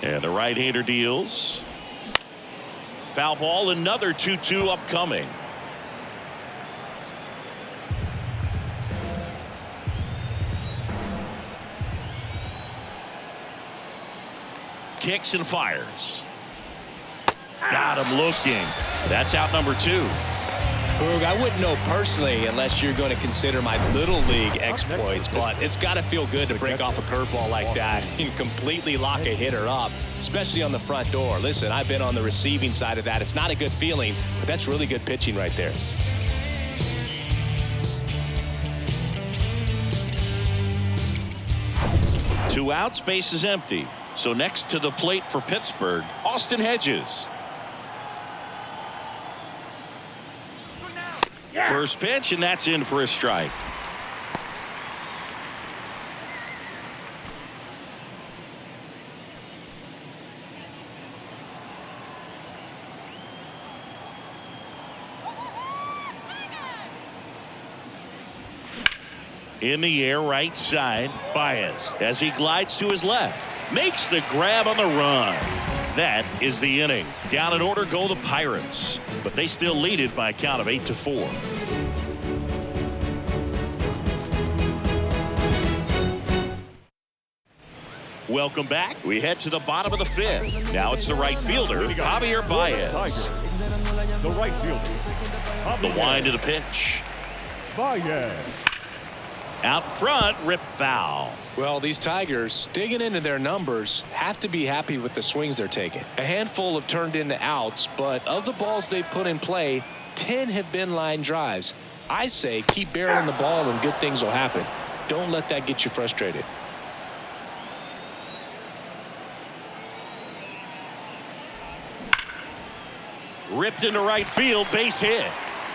And the right-hander deals. Foul ball, another 2-2 upcoming. Kicks and fires. Got him looking. That's out number 2. Boog, I wouldn't know personally unless you're going to consider my little league exploits, but it's got to feel good to break off a curveball like that and completely lock a hitter up, especially on the front door. Listen, I've been on the receiving side of that. It's not a good feeling, but that's really good pitching right there. Two outs, base is empty. So next to the plate for Pittsburgh, Austin Hedges. First pitch, and that's in for a strike. In the air, right side, Baez, as he glides to his left, makes the grab on the run. That is the inning. Down in order go the Pirates, but they still lead it by a count of 8-4. Welcome back. We head to the bottom of the 5th. Now it's the right fielder, Javier Baez. The right fielder. The wind of the pitch. Baez. Out front, rip foul. Well, these Tigers, digging into their numbers, have to be happy with the swings they're taking. A handful have turned into outs, but of the balls they've put in play, 10 have been line drives. I say keep barreling the ball and good things will happen. Don't let that get you frustrated. Ripped into right field, base hit.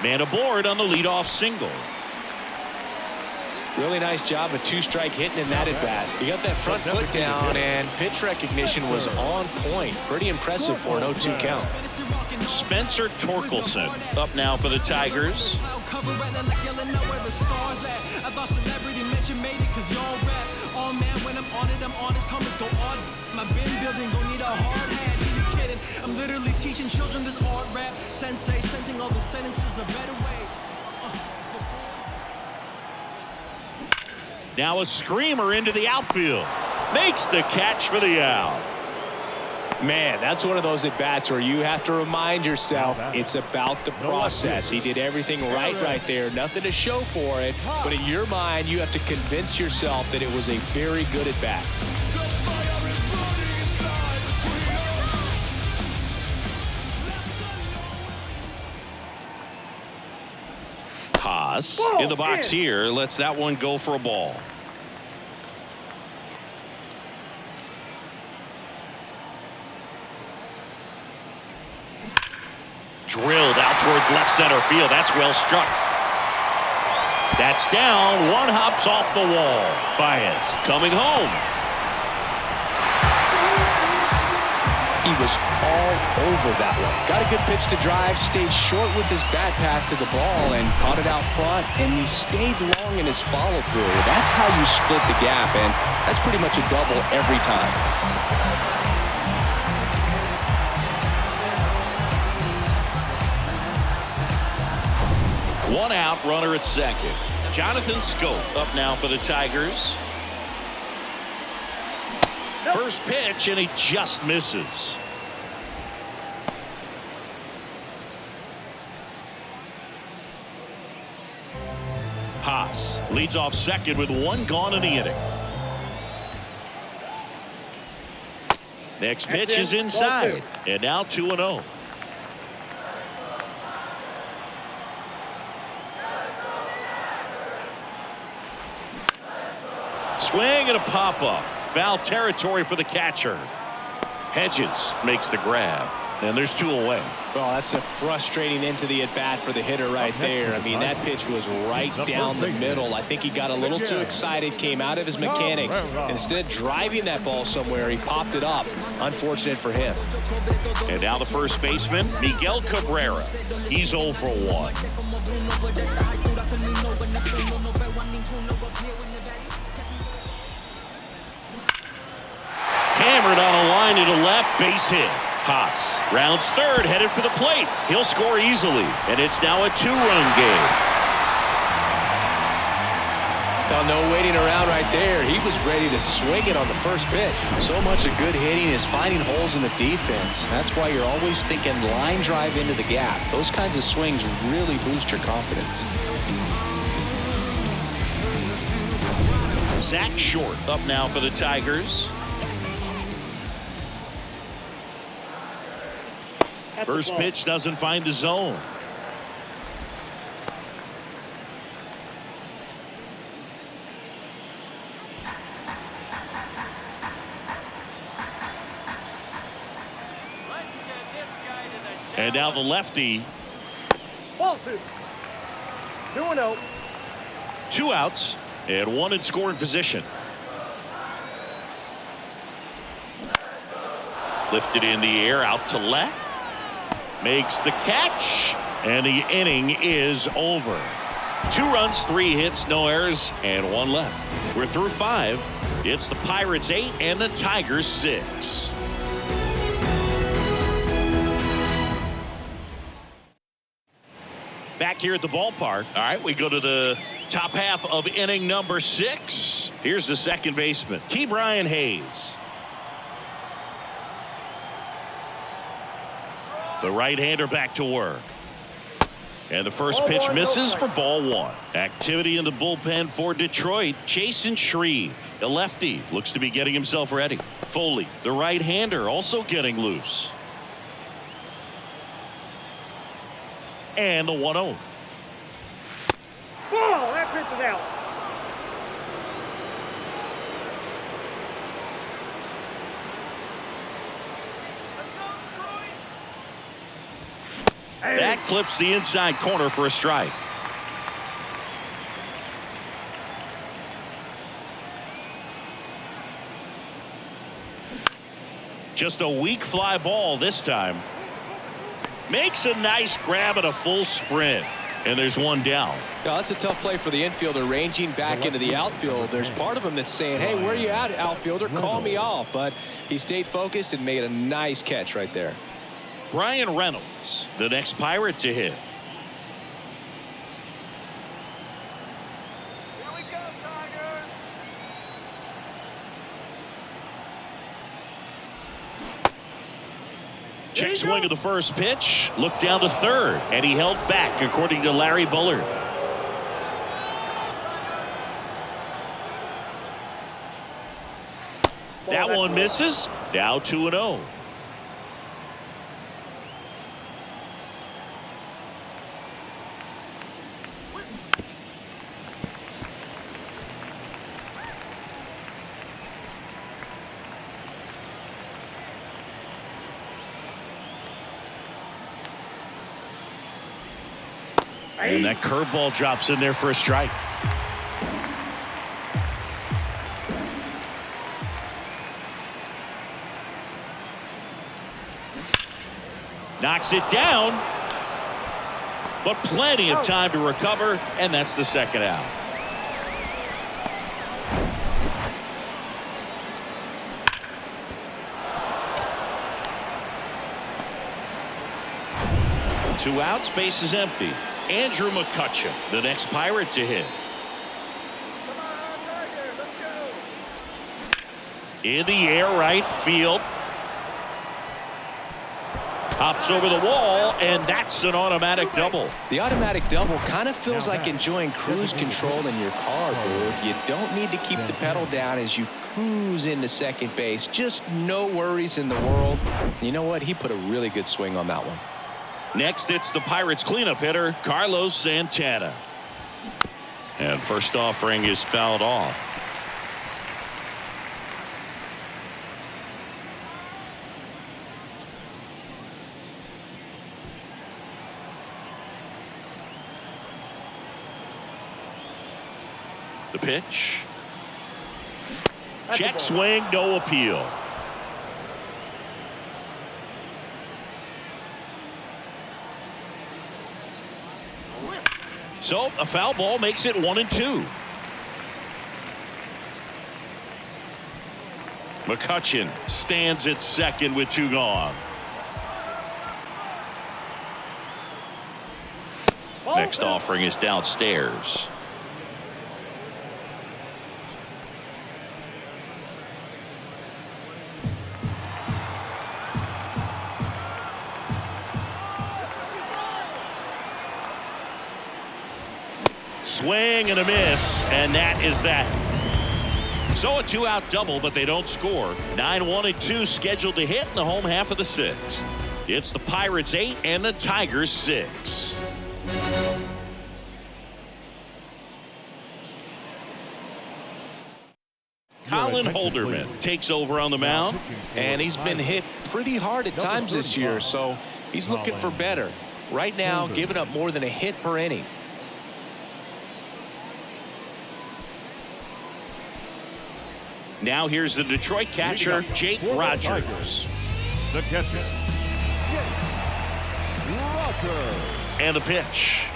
Man aboard on the leadoff single. Really nice job of two-strike hitting in that at bat. He got that front foot down, and pitch recognition was on point. Pretty impressive for an 0-2 count. Spencer Torkelson up now for the Tigers. I'm literally teaching children this art rap. Sensei, sensing all the sentences a better way. Now a screamer into the outfield. Makes the catch for the out. Man, that's one of those at-bats where you have to remind yourself it's about the process. He did everything right there. Nothing to show for it. But in your mind, you have to convince yourself that it was a very good at-bat. Haas in the box here. Lets that one go for a ball. Drilled out towards left center field. That's well struck. That's down. One hops off the wall. Baez coming home. He was all over that one. Got a good pitch to drive, stayed short with his bat path to the ball and caught it out front, and he stayed long in his follow through. That's how you split the gap, and that's pretty much a double every time. One out, runner at second. Jonathan Scope up now for the Tigers. First pitch, and he just misses. Haas leads off second with one gone in the inning. Next pitch is inside, and now 2-0. Swing and a pop-up. Foul territory for the catcher. Hedges makes the grab, and there's two away. Well, that's a frustrating end to the at-bat for the hitter right there. I mean, that pitch was right down the middle. I think he got a little too excited, came out of his mechanics, and instead of driving that ball somewhere, he popped it up. Unfortunate for him. And now the first baseman, Miguel Cabrera. He's 0 for 1. Hammered on a line into left, base hit. Haas rounds third, headed for the plate. He'll score easily, and it's now a 2-run game. Well, no waiting around right there. He was ready to swing it on the first pitch. So much of good hitting is finding holes in the defense. That's why you're always thinking line drive into the gap. Those kinds of swings really boost your confidence. Zach Short up now for the Tigers. First pitch doesn't find the zone. And now the lefty. Ball 2. 2-0. 2 outs and 1 in scoring position. Lifted in the air out to left. Makes the catch, and the inning is over. 2 runs, 3 hits, no errors, and 1 left. We're through 5. It's the Pirates 8 and the Tigers 6. Back here at the ballpark. All right, we go to the top half of inning number 6. Here's the second baseman, Ke'Bryan Hayes. The right-hander back to work. And the first pitch misses for ball 1. Activity in the bullpen for Detroit. Jason Shreve, the lefty, looks to be getting himself ready. Foley, the right-hander, also getting loose. And the 1-0. Ball! That pitch is out. That clips the inside corner for a strike. Just a weak fly ball this time. Makes a nice grab at a full sprint. And there's one down. Yeah, that's a tough play for the infielder, ranging back into the outfield. There's part of him that's saying, hey, where are you at, outfielder? Call me off. But he stayed focused and made a nice catch right there. Brian Reynolds, the next Pirate to hit. Here we go, Tigers. Check swing of the first pitch. Looked down to third. And he held back, according to Larry Bullard. That one misses. Now 2-0. And that curveball drops in there for a strike. Knocks it down, but plenty of time to recover, and that's the second out. Two outs, base is empty. Andrew McCutcheon, the next Pirate to hit. Come on, Tigers, let's go. In the air, right field. Hops over the wall, and that's an automatic double. The automatic double kind of feels like enjoying cruise control in your car, dude. You don't need to keep the pedal down as you cruise into second base. Just no worries in the world. You know what? He put a really good swing on that one. Next, it's the Pirates cleanup hitter, Carlos Santana. And first offering is fouled off. The pitch. Check swing, no appeal. So a foul ball makes it 1-2. McCutcheon stands at second with two gone. Next offering is downstairs. Swing and a miss, and that is that. So a two-out double, but they don't score. 9-1-2 scheduled to hit in the home half of the sixth. It's the Pirates 8 and the Tigers 6. Colin Holderman takes over on the mound. And he's been hit pretty hard at times this year, so he's looking for better. Right now, giving up more than a hit per inning. Now here's the Detroit catcher, Jake Rogers. The catcher, Jake Rogers. And the pitch.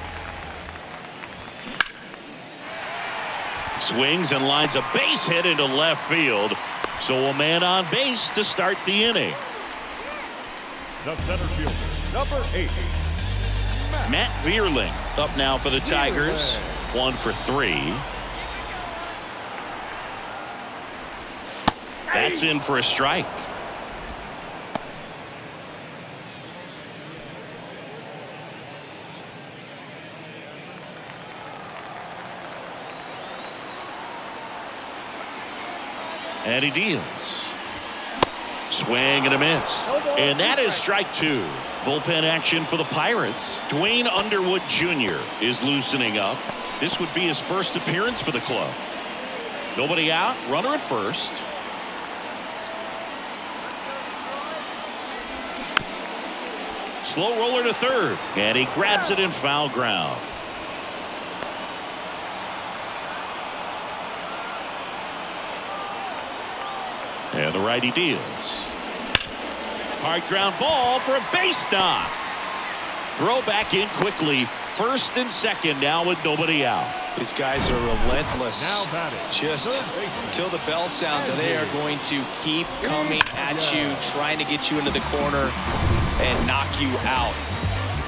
Swings and lines a base hit into left field. So a man on base to start the inning. The center fielder, number 8. Matt Vierling up now for the Tigers. 1 for 3. That's in for a strike. And he deals. Swing and a miss. And that is strike 2. Bullpen action for the Pirates. Dwayne Underwood Jr. is loosening up. This would be his first appearance for the club. Nobody out. Runner at first. Slow roller to third, and he grabs it in foul ground. And the righty deals. Hard ground ball for a base knock. Throw back in quickly. First and second now with nobody out. These guys are relentless. Now batting. Just until the bell sounds, and they are going to keep coming at you, trying to get you into the corner and knock you out.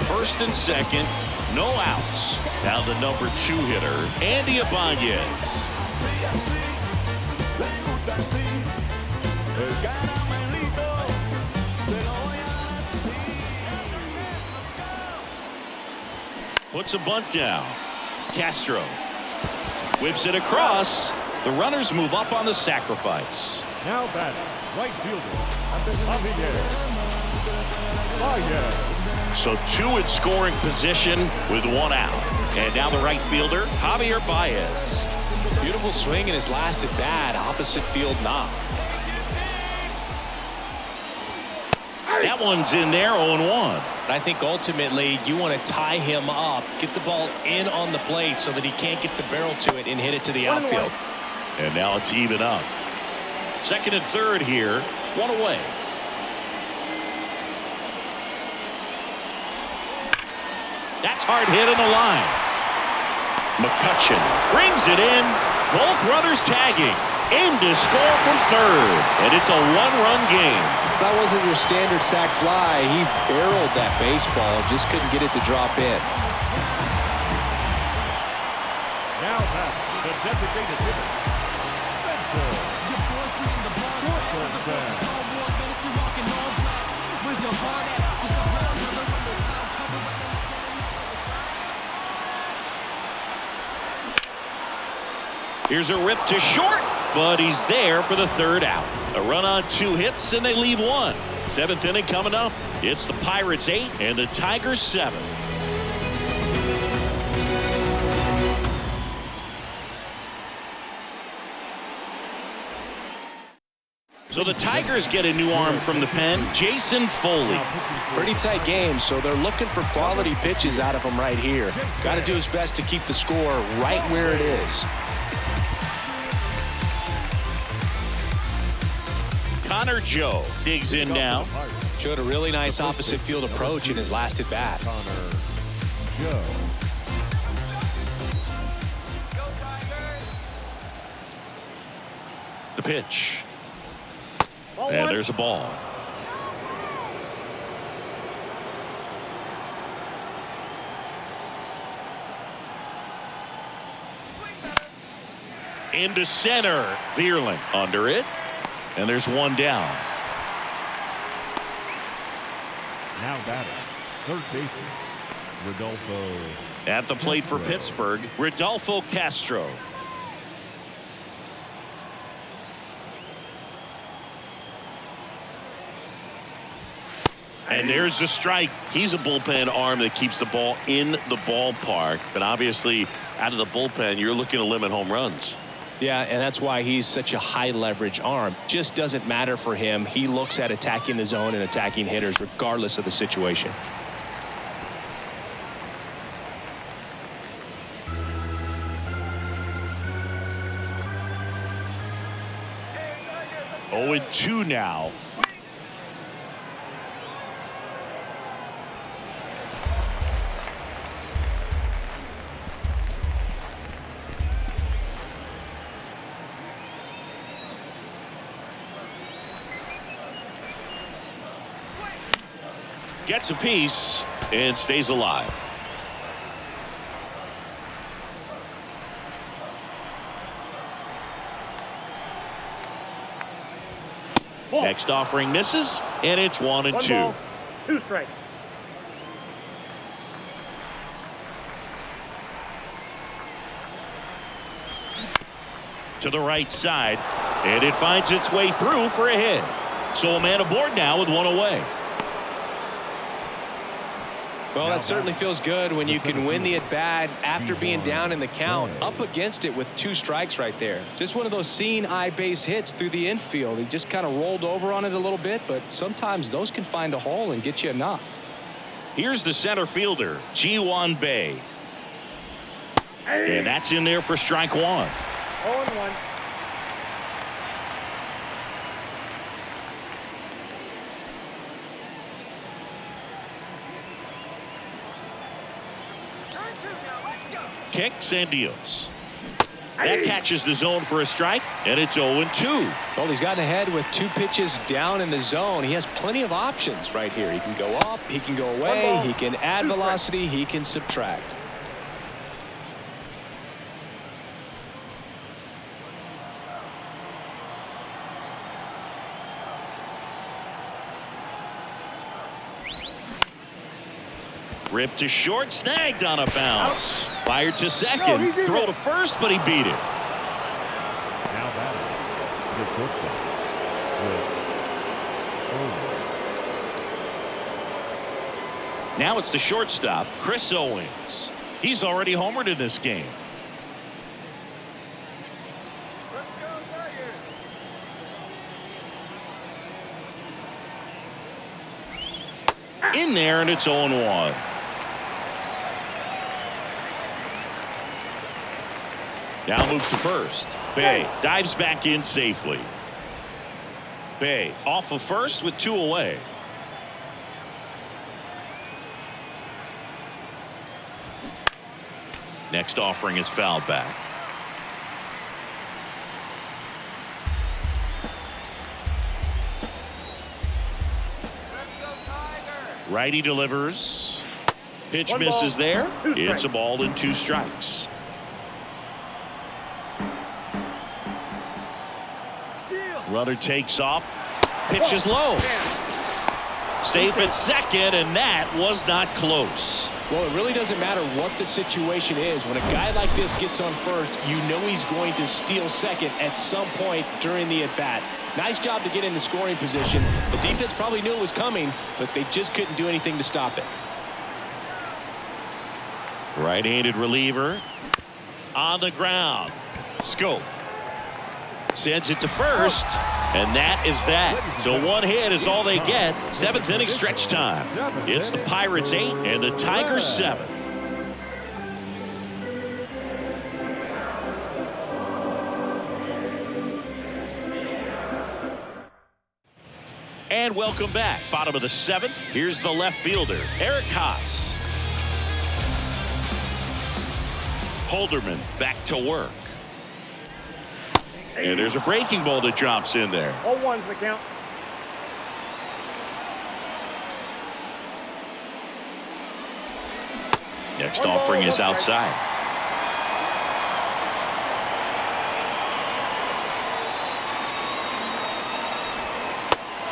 First and second, no outs. Now the number 2 hitter, Andy Ibanez. Puts a bunt down. Castro whips it across. The runners move up on the sacrifice. Now batting. Right fielder. Javier. So 2 in scoring position with 1 out. And now the right fielder, Javier Baez. Beautiful swing in his last at bat. Opposite field knock. That one's in there, 0-1. I think ultimately you want to tie him up, get the ball in on the plate so that he can't get the barrel to it and hit it to the outfield. And now it's even up. Second and third here, 1 away. That's hard hit on the line. McCutchen brings it in. Both runners tagging. Aim to score from third. And it's a 1-run game. That wasn't your standard sac fly. He barreled that baseball, just couldn't get it to drop in. Now back. The designated hitter. Here's a rip to short, but he's there for the third out. A run on 2 hits, and they leave 1. 7th inning coming up. It's the Pirates 8 and the Tigers 7. So the Tigers get a new arm from the pen, Jason Foley. Pretty tight game, so they're looking for quality pitches out of him right here. Got to do his best to keep the score right where it is. Connor Joe digs in now. Showed a really nice opposite field approach in his last at bat. Connor Joe. The pitch. And there's a ball. Into center. Vierling under it. And there's 1 down. Now batting. Third baseman. Rodolfo. At the plate for Pittsburgh, Rodolfo Castro. And there's the strike. He's a bullpen arm that keeps the ball in the ballpark. But obviously, out of the bullpen, you're looking to limit home runs. Yeah, and that's why he's such a high leverage arm. Just doesn't matter for him. He looks at attacking the zone and attacking hitters regardless of the situation. Oh, 0-2 now. Gets a piece and stays alive. Next offering misses, and it's 1-2. 2 strikes. To the right side, and it finds its way through for a hit. So a man aboard now with 1 away. Well, that certainly feels good when you can win the at-bat after being down in the count, up against it with 2 strikes right there. Just one of those seeing eye base hits through the infield. He just kind of rolled over on it a little bit, but sometimes those can find a hole and get you a knock. Here's the center fielder, Ji-Hwan Bae. And that's in there for strike one. 0-1. Kicks and deals. That catches the zone for a strike, and it's 0-2. Well, he's gotten ahead with 2 pitches down in the zone. He has plenty of options right here. He can go up, he can go away, he can add velocity, he can subtract. Ripped to short, snagged on a bounce. Fired to second, throw to first, but he beat it. Now batting, the shortstop, Chris Owens. Now it's the shortstop, Chris Owens. He's already homered in this game. Let's go, Tigers. In there, and it's 0-1. Now move to first. Bae dives back in safely. Bae off of first with 2 away. Next offering is fouled back. Let's go, Tigers. Righty delivers. Pitch misses there. It's a ball and 2 strikes. Runner takes off. Pitch is low. Safe at second, and that was not close. Well, it really doesn't matter what the situation is. When a guy like this gets on first, you know he's going to steal second at some point during the at-bat. Nice job to get into scoring position. The defense probably knew it was coming, but they just couldn't do anything to stop it. Right-handed reliever on the ground. Scope sends it to first, and that is that. So 1 hit is all they get. 7th inning stretch time. It's the Pirates 8 and the Tigers 7. And welcome back. Bottom of the 7th. Here's the left fielder, Eric Haas. Holderman back to work. And there's a breaking ball that drops in there. 0-1's the count. Next offering is outside.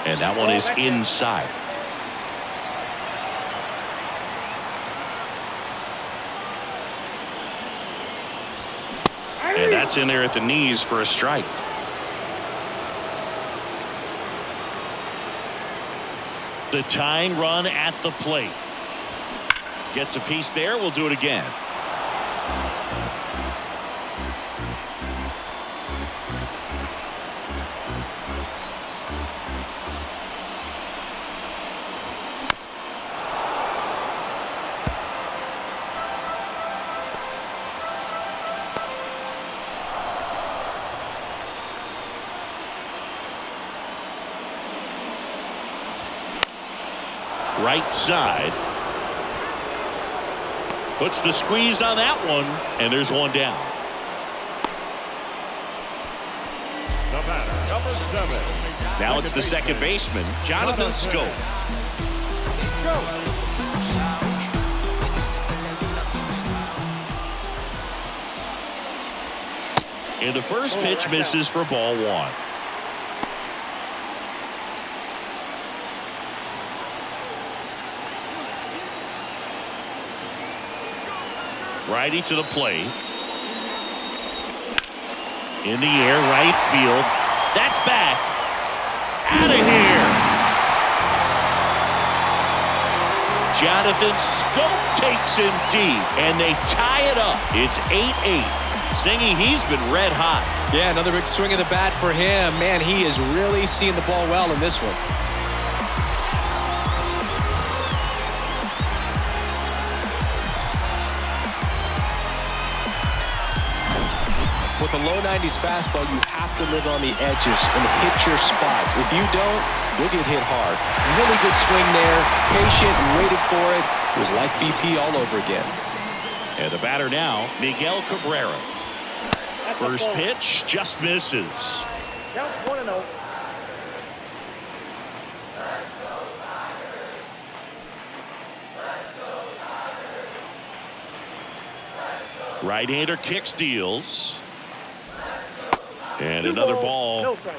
And that one is inside. And that's in there at the knees for a strike. The tying run at the plate. Gets a piece there. We'll do it again. Right side. Puts the squeeze on that one, and there's one down. The batter, number 7. Now it's the second baseman, Jonathan Scope. And the first pitch misses for ball 1. Righty to the plate. In the air, right field. That's back. Out of here. Jonathan Scope takes him deep, and they tie it up. It's 8-8. Singy, he's been red hot. Yeah, another big swing of the bat for him. Man, he is really seeing the ball well in this one. With a low 90s fastball, you have to live on the edges and hit your spots. If you don't, you'll get hit hard. Really good swing there. Patient, waited for it. It was like BP all over again. And the batter now, Miguel Cabrera. That's a First ball. pitch just misses. Count 1-0. Right-hander kicks, deals. And another ball. No strike.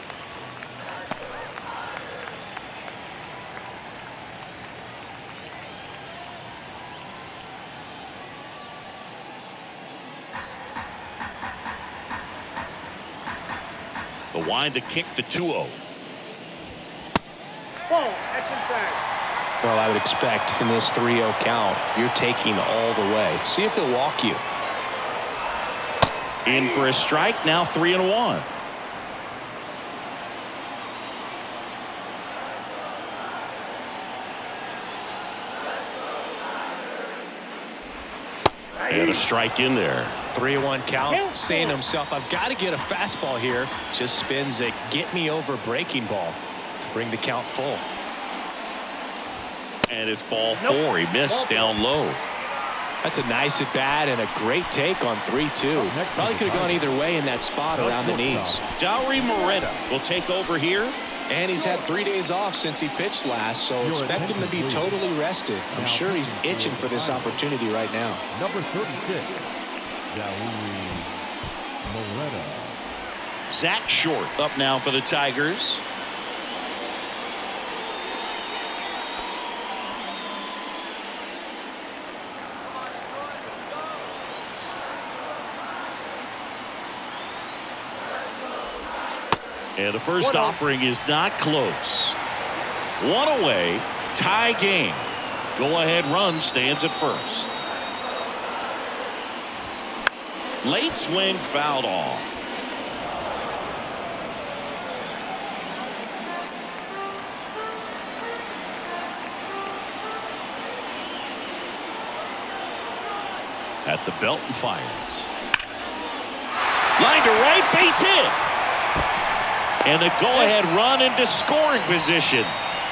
The wind to kick the 2-0. Ball. That's inside. Well, I would expect in this 3-0 count, you're taking all the way. See if he'll walk you. In for a strike, now 3-1. And a strike in there. 3-1 count, saying to himself, I've got to get a fastball here. Just spins a get-me-over breaking ball to bring the count full. And it's ball 4. He missed down low. That's a nice at-bat and a great take on 3-2. Probably could have gone either way in that spot around the knees. Dowry Moretta will take over here. And he's had 3 days off since he pitched last, so expect him to be totally rested. I'm sure he's itching for this opportunity right now. Number 36, Dowry Moretta. Zach Short up now for the Tigers. And the first offering is not close. 1 away, tie game. Go-ahead run stands at first. Late swing fouled off. At the belt and fires. Line to right, base hit. And the go-ahead run into scoring position.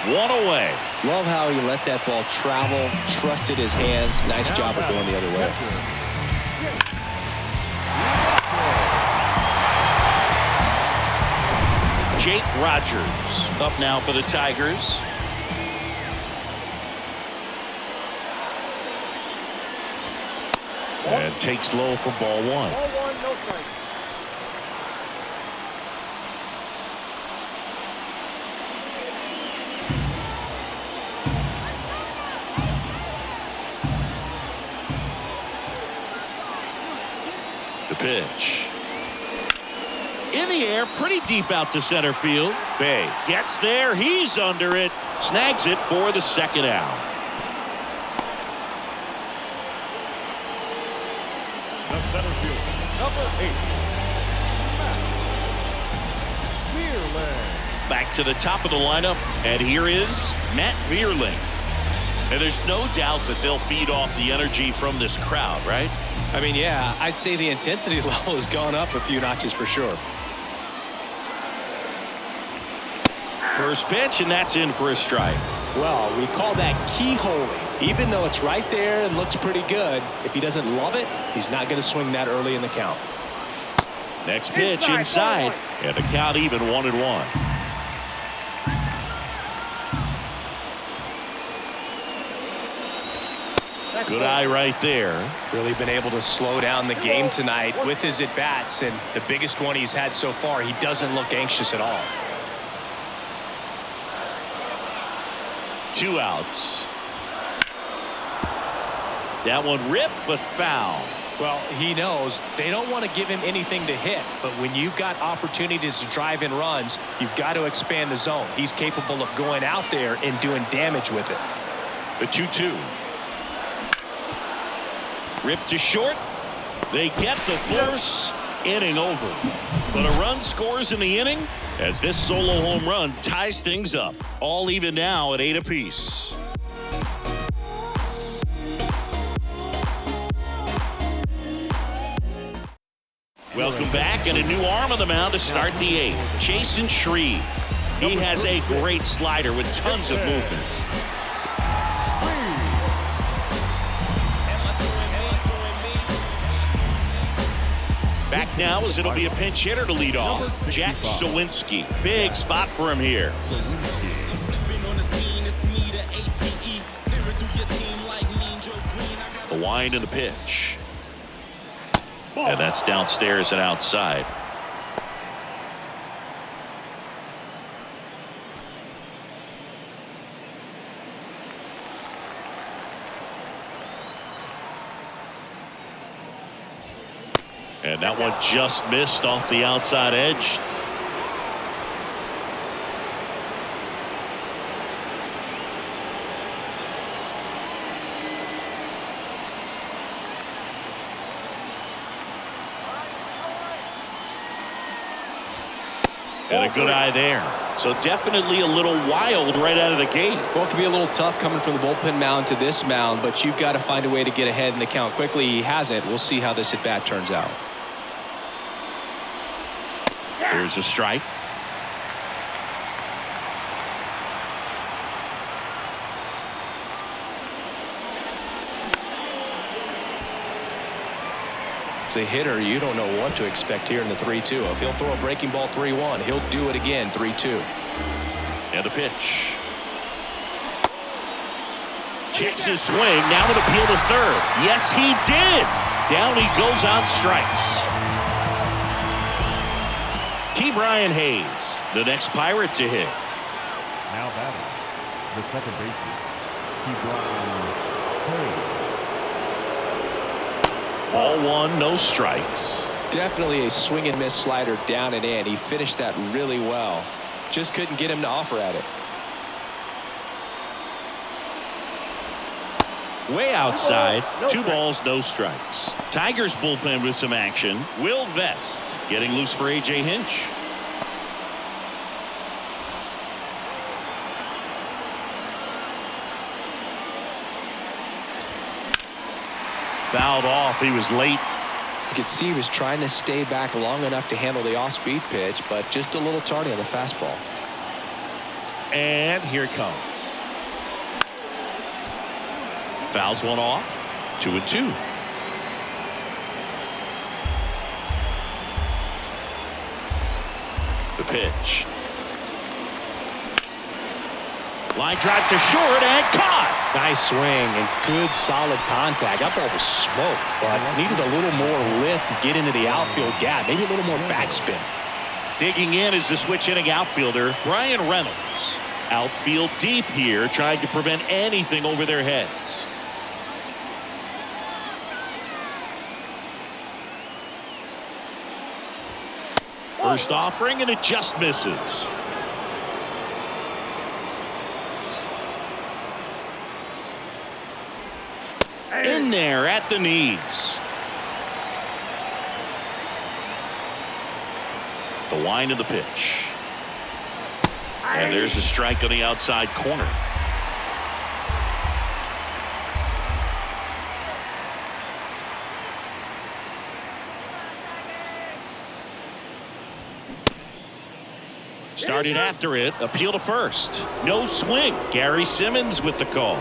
1 away. Love how he let that ball travel, trusted his hands. Nice job of going the other way. Jake Rogers up now for the Tigers. And takes low for ball 1. Ball 1, no strike. The pitch. In the air, pretty deep out to center field. Bay gets there. He's under it. Snags it for the second out. The center field, number 8, Vierling. Back to the top of the lineup, and here is Matt Vierling. And there's no doubt that they'll feed off the energy from this crowd, right? I mean, yeah, I'd say the intensity level has gone up a few notches for sure. First pitch, and that's in for a strike. Well, we call that keyholing. Even though it's right there and looks pretty good, if he doesn't love it, he's not going to swing that early in the count. Next pitch inside, and the count even 1-1. Good eye right there. Really been able to slow down the game tonight with his at-bats, and the biggest one he's had so far, he doesn't look anxious at all. 2 outs. That one ripped, but foul. Well, he knows they don't want to give him anything to hit, but when you've got opportunities to drive in runs, you've got to expand the zone. He's capable of going out there and doing damage with it. The 2-2. Ripped to short. They get the force. Inning over. But a run scores in the inning as this solo home run ties things up. All even now at 8 apiece. Welcome back, and a new arm on the mound to start the 8th. Jason Shreve. He has a great slider with tons of movement. Back now as it'll be a pinch hitter to lead off. Jack Sawinski. Big spot for him here. The wind and the pitch. And that's downstairs and outside. And that one just missed off the outside edge. And a good eye there. So definitely a little wild right out of the gate. Well, it can be a little tough coming from the bullpen mound to this mound, but you've got to find a way to get ahead in the count quickly. He hasn't. We'll see how this at bat turns out. Here's a strike. As a hitter, you don't know what to expect here in the 3-2. If he'll throw a breaking ball 3-1, he'll do it again 3-2. And the pitch. Kicks his swing. Now an appeal to third. Yes, he did. Down he goes on strikes. Brian Hayes, the next Pirate to hit. Now batting, the second baseman, Brian Hayes. Ball one, no strikes. Definitely a swing and miss slider down and in. He finished that really well. Just couldn't get him to offer at it. Way outside. Two balls, no strikes. Tigers bullpen with some action. Will Vest getting loose for A.J. Hinch. Fouled off. He was late. You could see he was trying to stay back long enough to handle the off-speed pitch, but just a little tardy on the fastball. And here it comes. Fouls one off. 2-2. The pitch. Line drive to short and caught. Nice swing and good solid contact. That ball was smoked, but needed a little more lift to get into the outfield gap. Maybe a little more backspin. Digging in is the switch hitting outfielder Brian Reynolds. Outfield deep here, trying to prevent anything over their heads. First offering, and it just misses. In there at the knees. The wind of the pitch. And there's a strike on the outside corner. Started after it. Appeal to first. No swing. Gary Simmons with the call.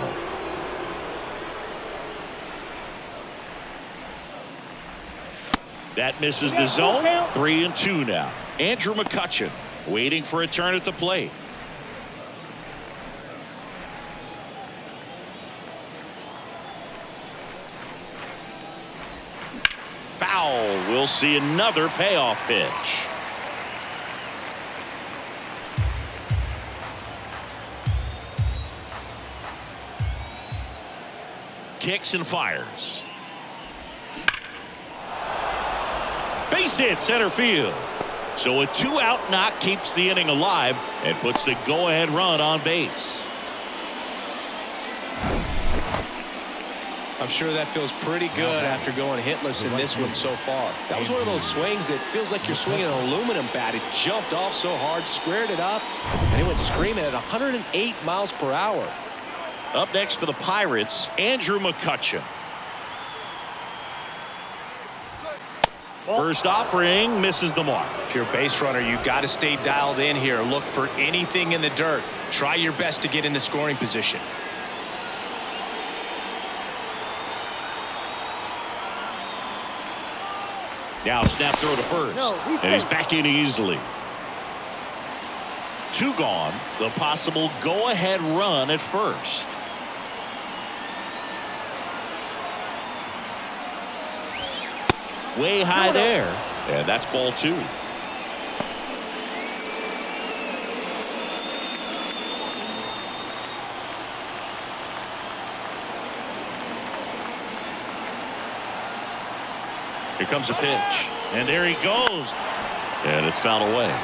That misses the zone. 3-2 now. Andrew McCutchen waiting for a turn at the plate. Foul. We'll see another payoff pitch. Kicks and fires. Base hit center field. So a 2-out knock keeps the inning alive and puts the go-ahead run on base. I'm sure that feels pretty good after going hitless in this one so far. That was one of those swings that feels like you're swinging an aluminum bat. It jumped off so hard, squared it up, and it went screaming at 108 miles per hour. Up next for the Pirates, Andrew McCutchen. First offering misses the mark. If you're a base runner, you got to stay dialed in here. Look for anything in the dirt. Try your best to get into scoring position. Now snap throw to first. And he's back in easily. 2 gone. The possible go-ahead run at first. Way high there. And that's ball 2. Here comes a pitch. And there he goes. And it's fouled away.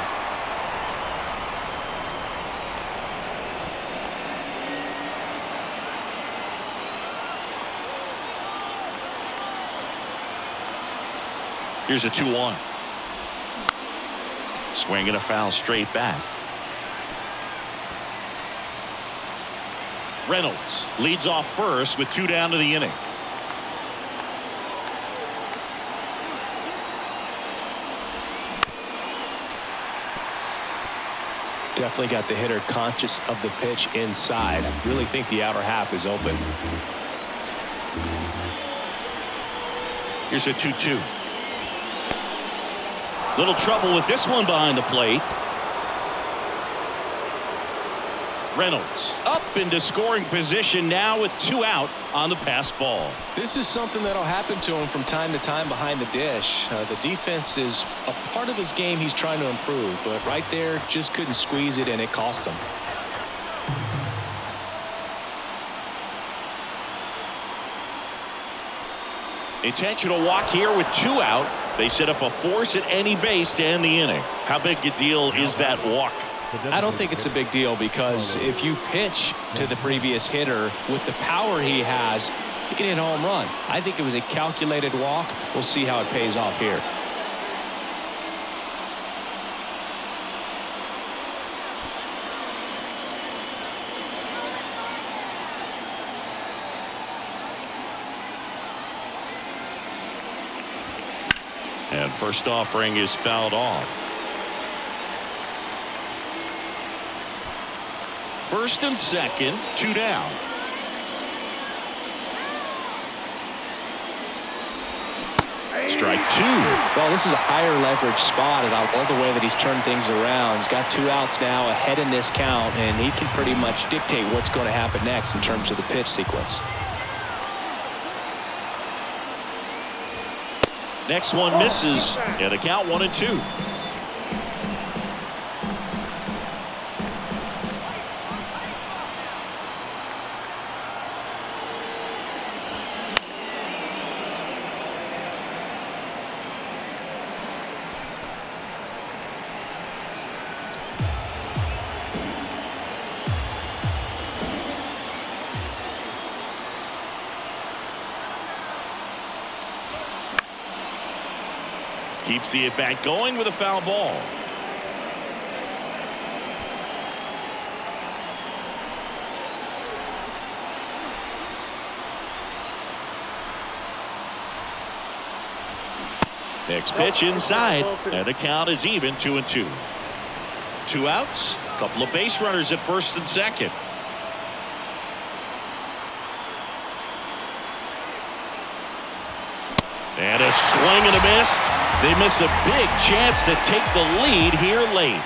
Here's a 2-1. Swing and a foul straight back. Reynolds leads off first with 2 down to the inning. Definitely got the hitter conscious of the pitch inside. I really think the outer half is open. Here's a 2-2. Little trouble with this one behind the plate. Reynolds up into scoring position now with 2 out on the pass ball. This is something that'll happen to him from time to time behind the dish. The defense is a part of his game he's trying to improve, but right there just couldn't squeeze it and it cost him. Intentional walk here with 2 out. They set up a force at any base to end the inning. How big a deal is that walk? I don't think it's a big deal because if you pitch to the previous hitter with the power he has, he can hit a home run. I think it was a calculated walk. We'll see how it pays off here. And first offering is fouled off. First and second, 2 down. Strike 2. Well, this is a higher leverage spot, and I love the way that he's turned things around. He's got 2 outs now ahead in this count, and he can pretty much dictate what's going to happen next in terms of the pitch sequence. Next one misses, and a count 1-2. Keeps the at-bat going with a foul ball. Next pitch inside, and the count is even 2-2. 2 outs, a couple of base runners at first and second. And a swing and a miss. They miss a big chance to take the lead here late.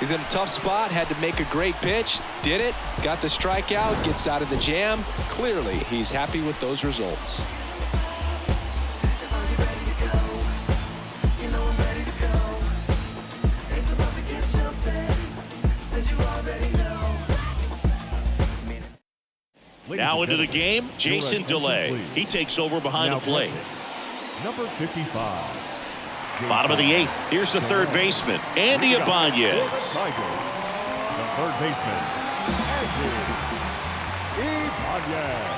He's in a tough spot, had to make a great pitch, did it, got the strikeout, gets out of the jam. Clearly, he's happy with those results. Now into the game, Jason DeLay. He takes over behind the plate. Number 55. Bottom of the 8th. Here's the third baseman, Andy Ibanez. The third baseman, Andy Ibanez.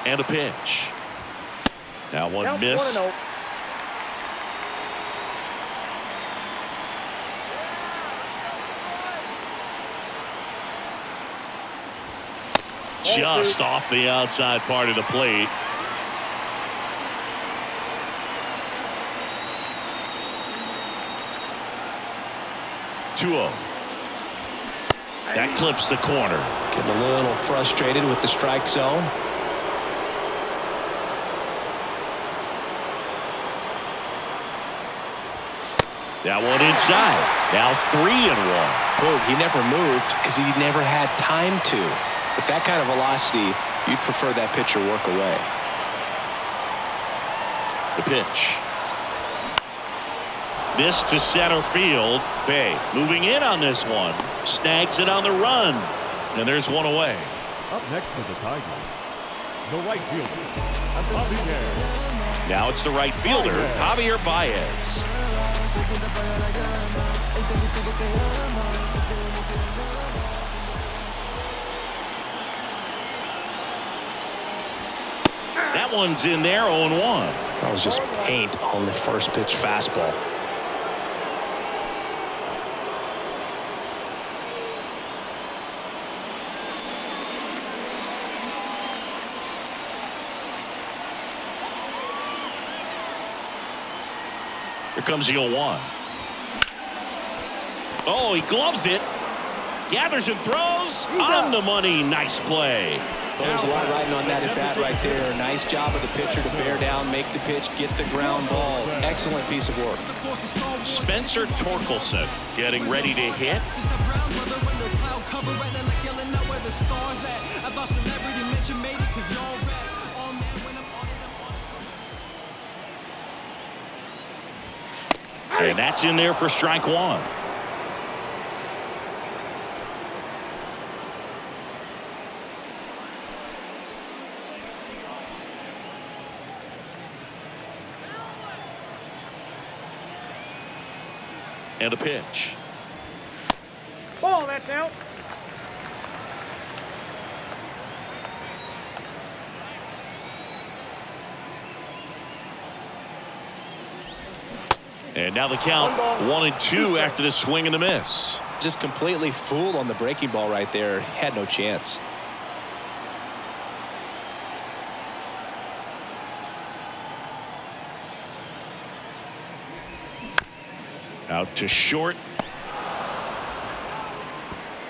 And a pitch. Now one missed. Just off the outside part of the plate. 2-0. That clips the corner. Getting a little frustrated with the strike zone. That one inside. Now 3-1. Boog, he never moved because he never had time to. With that kind of velocity, you'd prefer that pitcher work away. The pitch. This to center field. Bay moving in on this one. Snags it on the run. And there's one away. Up next for the Tigers, the right fielder, Javier. Now it's the right fielder, Javier Baez. That one's in there, 0-1. That was just paint on the first pitch fastball. Here comes the 0-1. Oh, he gloves it. Gathers and throws. On the money. Nice play. Well, there's a lot riding on that at bat right there. Nice job of the pitcher to bear down, make the pitch, get the ground ball. Excellent piece of work. Spencer Torkelson getting ready to hit. And that's in there for strike one. And a pitch. Ball, that's out. And now the count 1-2 after the swing and the miss. Just completely fooled on the breaking ball right there. Had no chance. Out to short.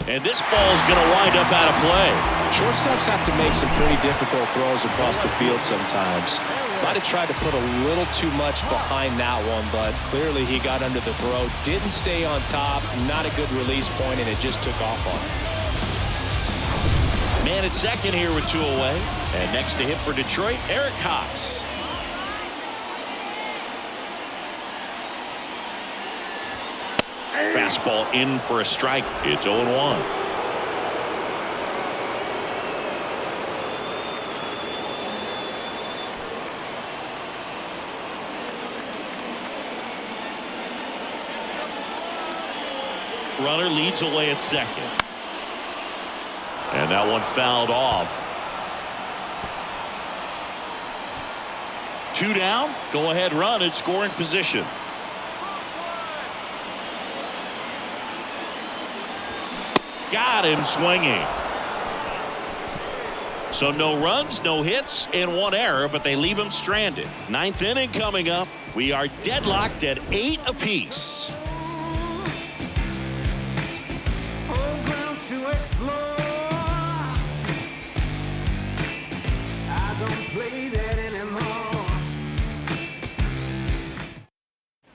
And this ball is going to wind up out of play. Shortstops have to make some pretty difficult throws across the field sometimes. Might have tried to put a little too much behind that one, but clearly he got under the throw. Didn't stay on top. Not a good release point, and it just took off on him. Man at second here with 2 away. And next to hit for Detroit, Eric Haas. Fastball in for a strike. It's 0-1. Runner leads away at second. And that one fouled off. 2 down. Go ahead run in scoring position. Got him swinging. So no runs, no hits, and 1 error, but they leave him stranded. 9th inning coming up. We are deadlocked at 8 apiece.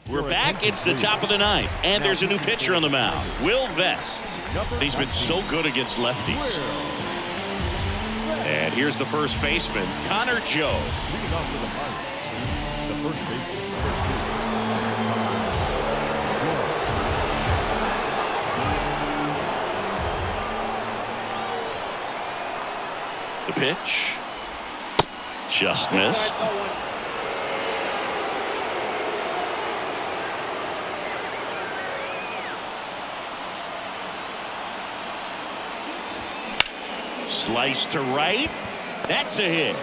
We're back. It's the top of the 9th, and there's a new pitcher on the mound, Will Vest. He's been so good against lefties. And here's the first baseman, Connor Joe. Leading off for the Pirates, the first baseman, The pitch. Just missed. Slice to right. That's a hit.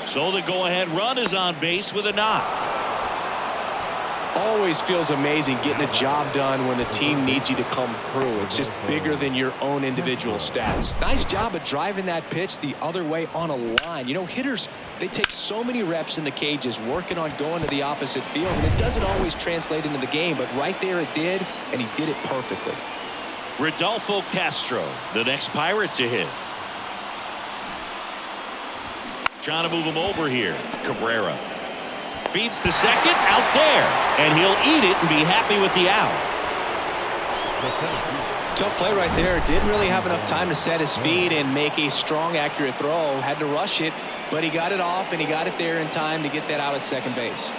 So the go-ahead run is on base with a knock. Always feels amazing getting a job done when the team needs you to come through. It's just bigger than your own individual stats. Nice job of driving that pitch the other way on a line. You know, hitters, they take so many reps in the cages working on going to the opposite field, and it doesn't always translate into the game, but right there it did, and he did it perfectly. Rodolfo Castro, the next Pirate to hit. Trying to move him over here. Cabrera feeds to second, out there, and he'll eat it and be happy with the out. Tough play right there. Didn't really have enough time to set his feet and make a strong, accurate throw. Had to rush it, but he got it off, and he got it there in time to get that out at second base.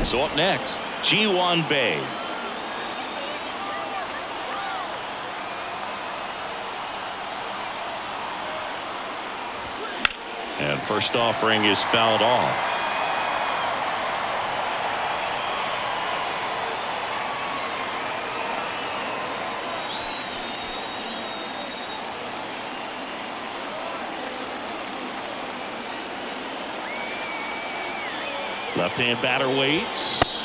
So up next, Ji-Hwan Bae. And first offering is fouled off. Left-hand batter waits.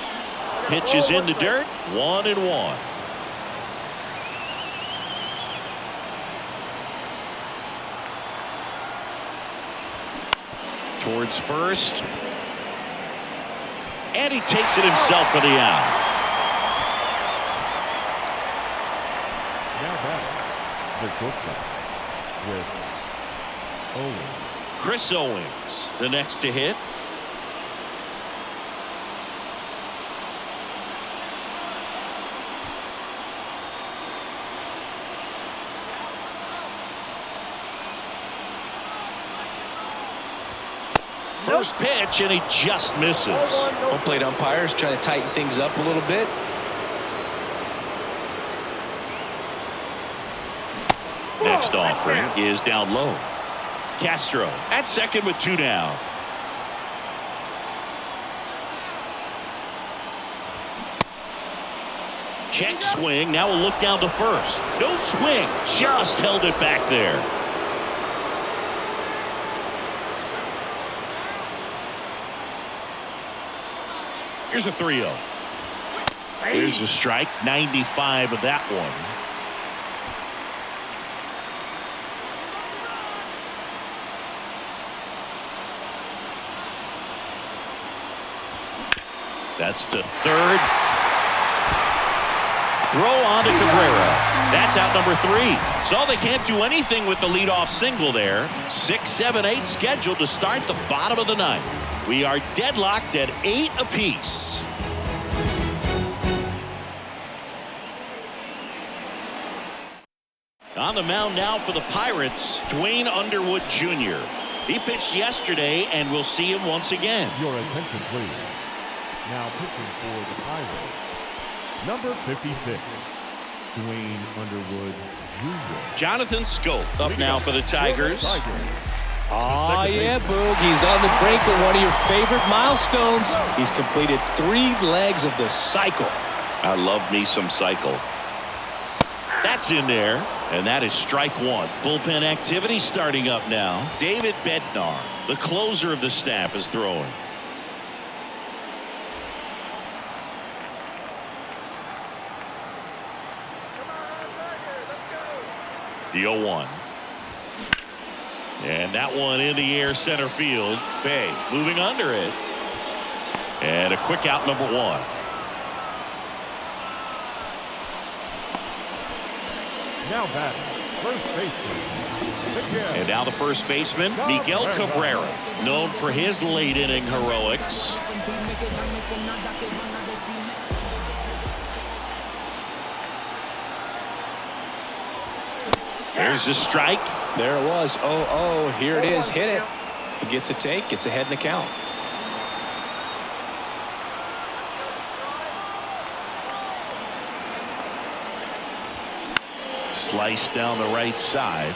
Pitch is in the dirt. 1-1. Towards first. And he takes it himself for the out. Now batting, the shortstop with Owens. Chris Owens, the next to hit. First pitch, and he just misses. Home plate umpires trying to tighten things up a little bit. Next offering is down low. Castro at second with 2 down. Check swing. Now we'll look down to first. No swing. Just held it back there. Here's a 3-0. Here's a strike. 95 of that one. That's to third. Throw on to Cabrera. That's out number 3. So they can't do anything with the leadoff single there. 6, 7, 8 scheduled to start the bottom of the ninth. We are deadlocked at 8 apiece. On the mound now for the Pirates, Dwayne Underwood Jr. He pitched yesterday, and we'll see him once again. Your attention, please. Now pitching for the Pirates, number 56, Dwayne Underwood Jr. Jonathan Scope up now for the Tigers. Oh, yeah, Boog. He's on the brink of one of your favorite milestones. He's completed 3 legs of the cycle. I love me some cycle. That's in there, and that is strike 1. Bullpen activity starting up now. David Bednar, the closer of the staff, is throwing. The 0-1. And that one in the air center field. Bae moving under it. And a quick out, number 1. Now batting, first baseman. And now the first baseman, Miguel Cabrera, known for his late inning heroics. There's the strike. There it was. Oh, here it is. Hit it. He gets a take, gets ahead in the count. Slice down the right side.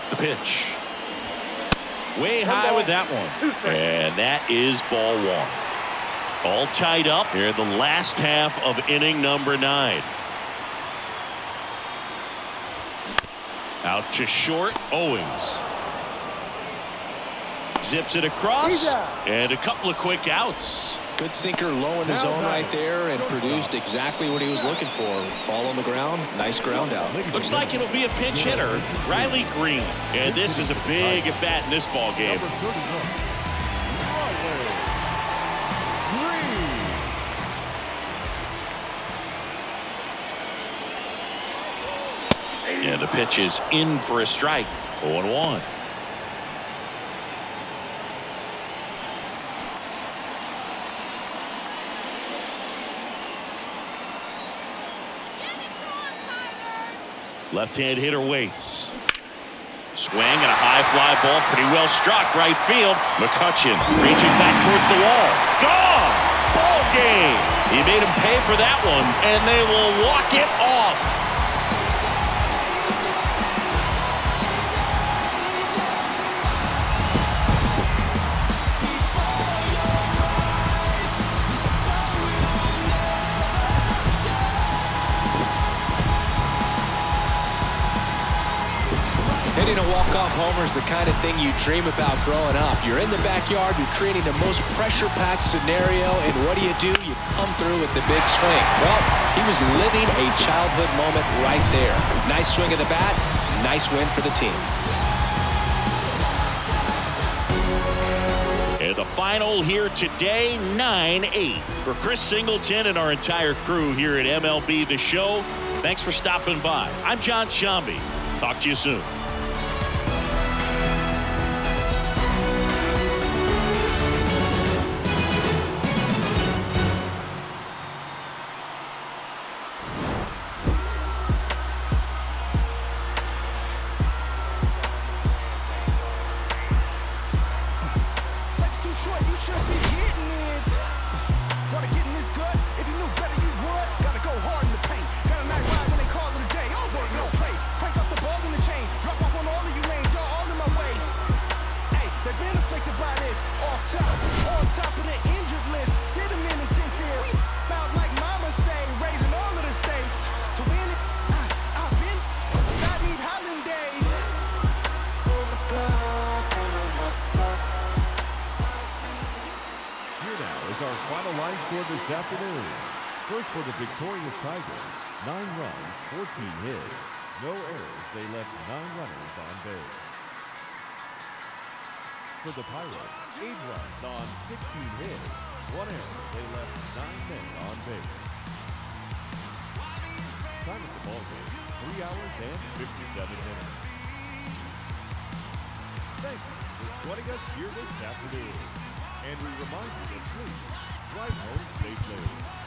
The pitch. Way high with that one. And that is ball 1. All tied up here in the last half of inning number 9. Out to short, Owens. Zips it across, and a couple of quick outs. Good sinker low in the zone right there and produced exactly what he was looking for. Ball on the ground, nice ground out. Looks like it'll be a pinch hitter, Riley Green. And this is a big at bat in this ball game. And the pitch is in for a strike. 0-1. Left-hand hitter waits. Swing and a high fly ball, pretty well struck right field. McCutchen reaching back towards the wall. Gone! Ball game! He made him pay for that one, and they will walk it off. Hitting a walk-off homer is the kind of thing you dream about growing up. You're in the backyard, you're creating the most pressure-packed scenario, and what do? You come through with the big swing. Well, he was living a childhood moment right there. Nice swing of the bat, nice win for the team. And the final here today, 9-8. For Chris Singleton and our entire crew here at MLB The Show, thanks for stopping by. I'm John Shambi. Talk to you soon. Our final line score this afternoon. First for the victorious Tigers, 9 runs, 14 hits, no errors. They left 9 runners on base. For the Pirates, 8 runs on 16 hits, 1 error. They left 9 men on base. Time at the ballgame, 3 hours and 57 minutes. Thank you for joining us here this afternoon. And we remind you to please drive home safely.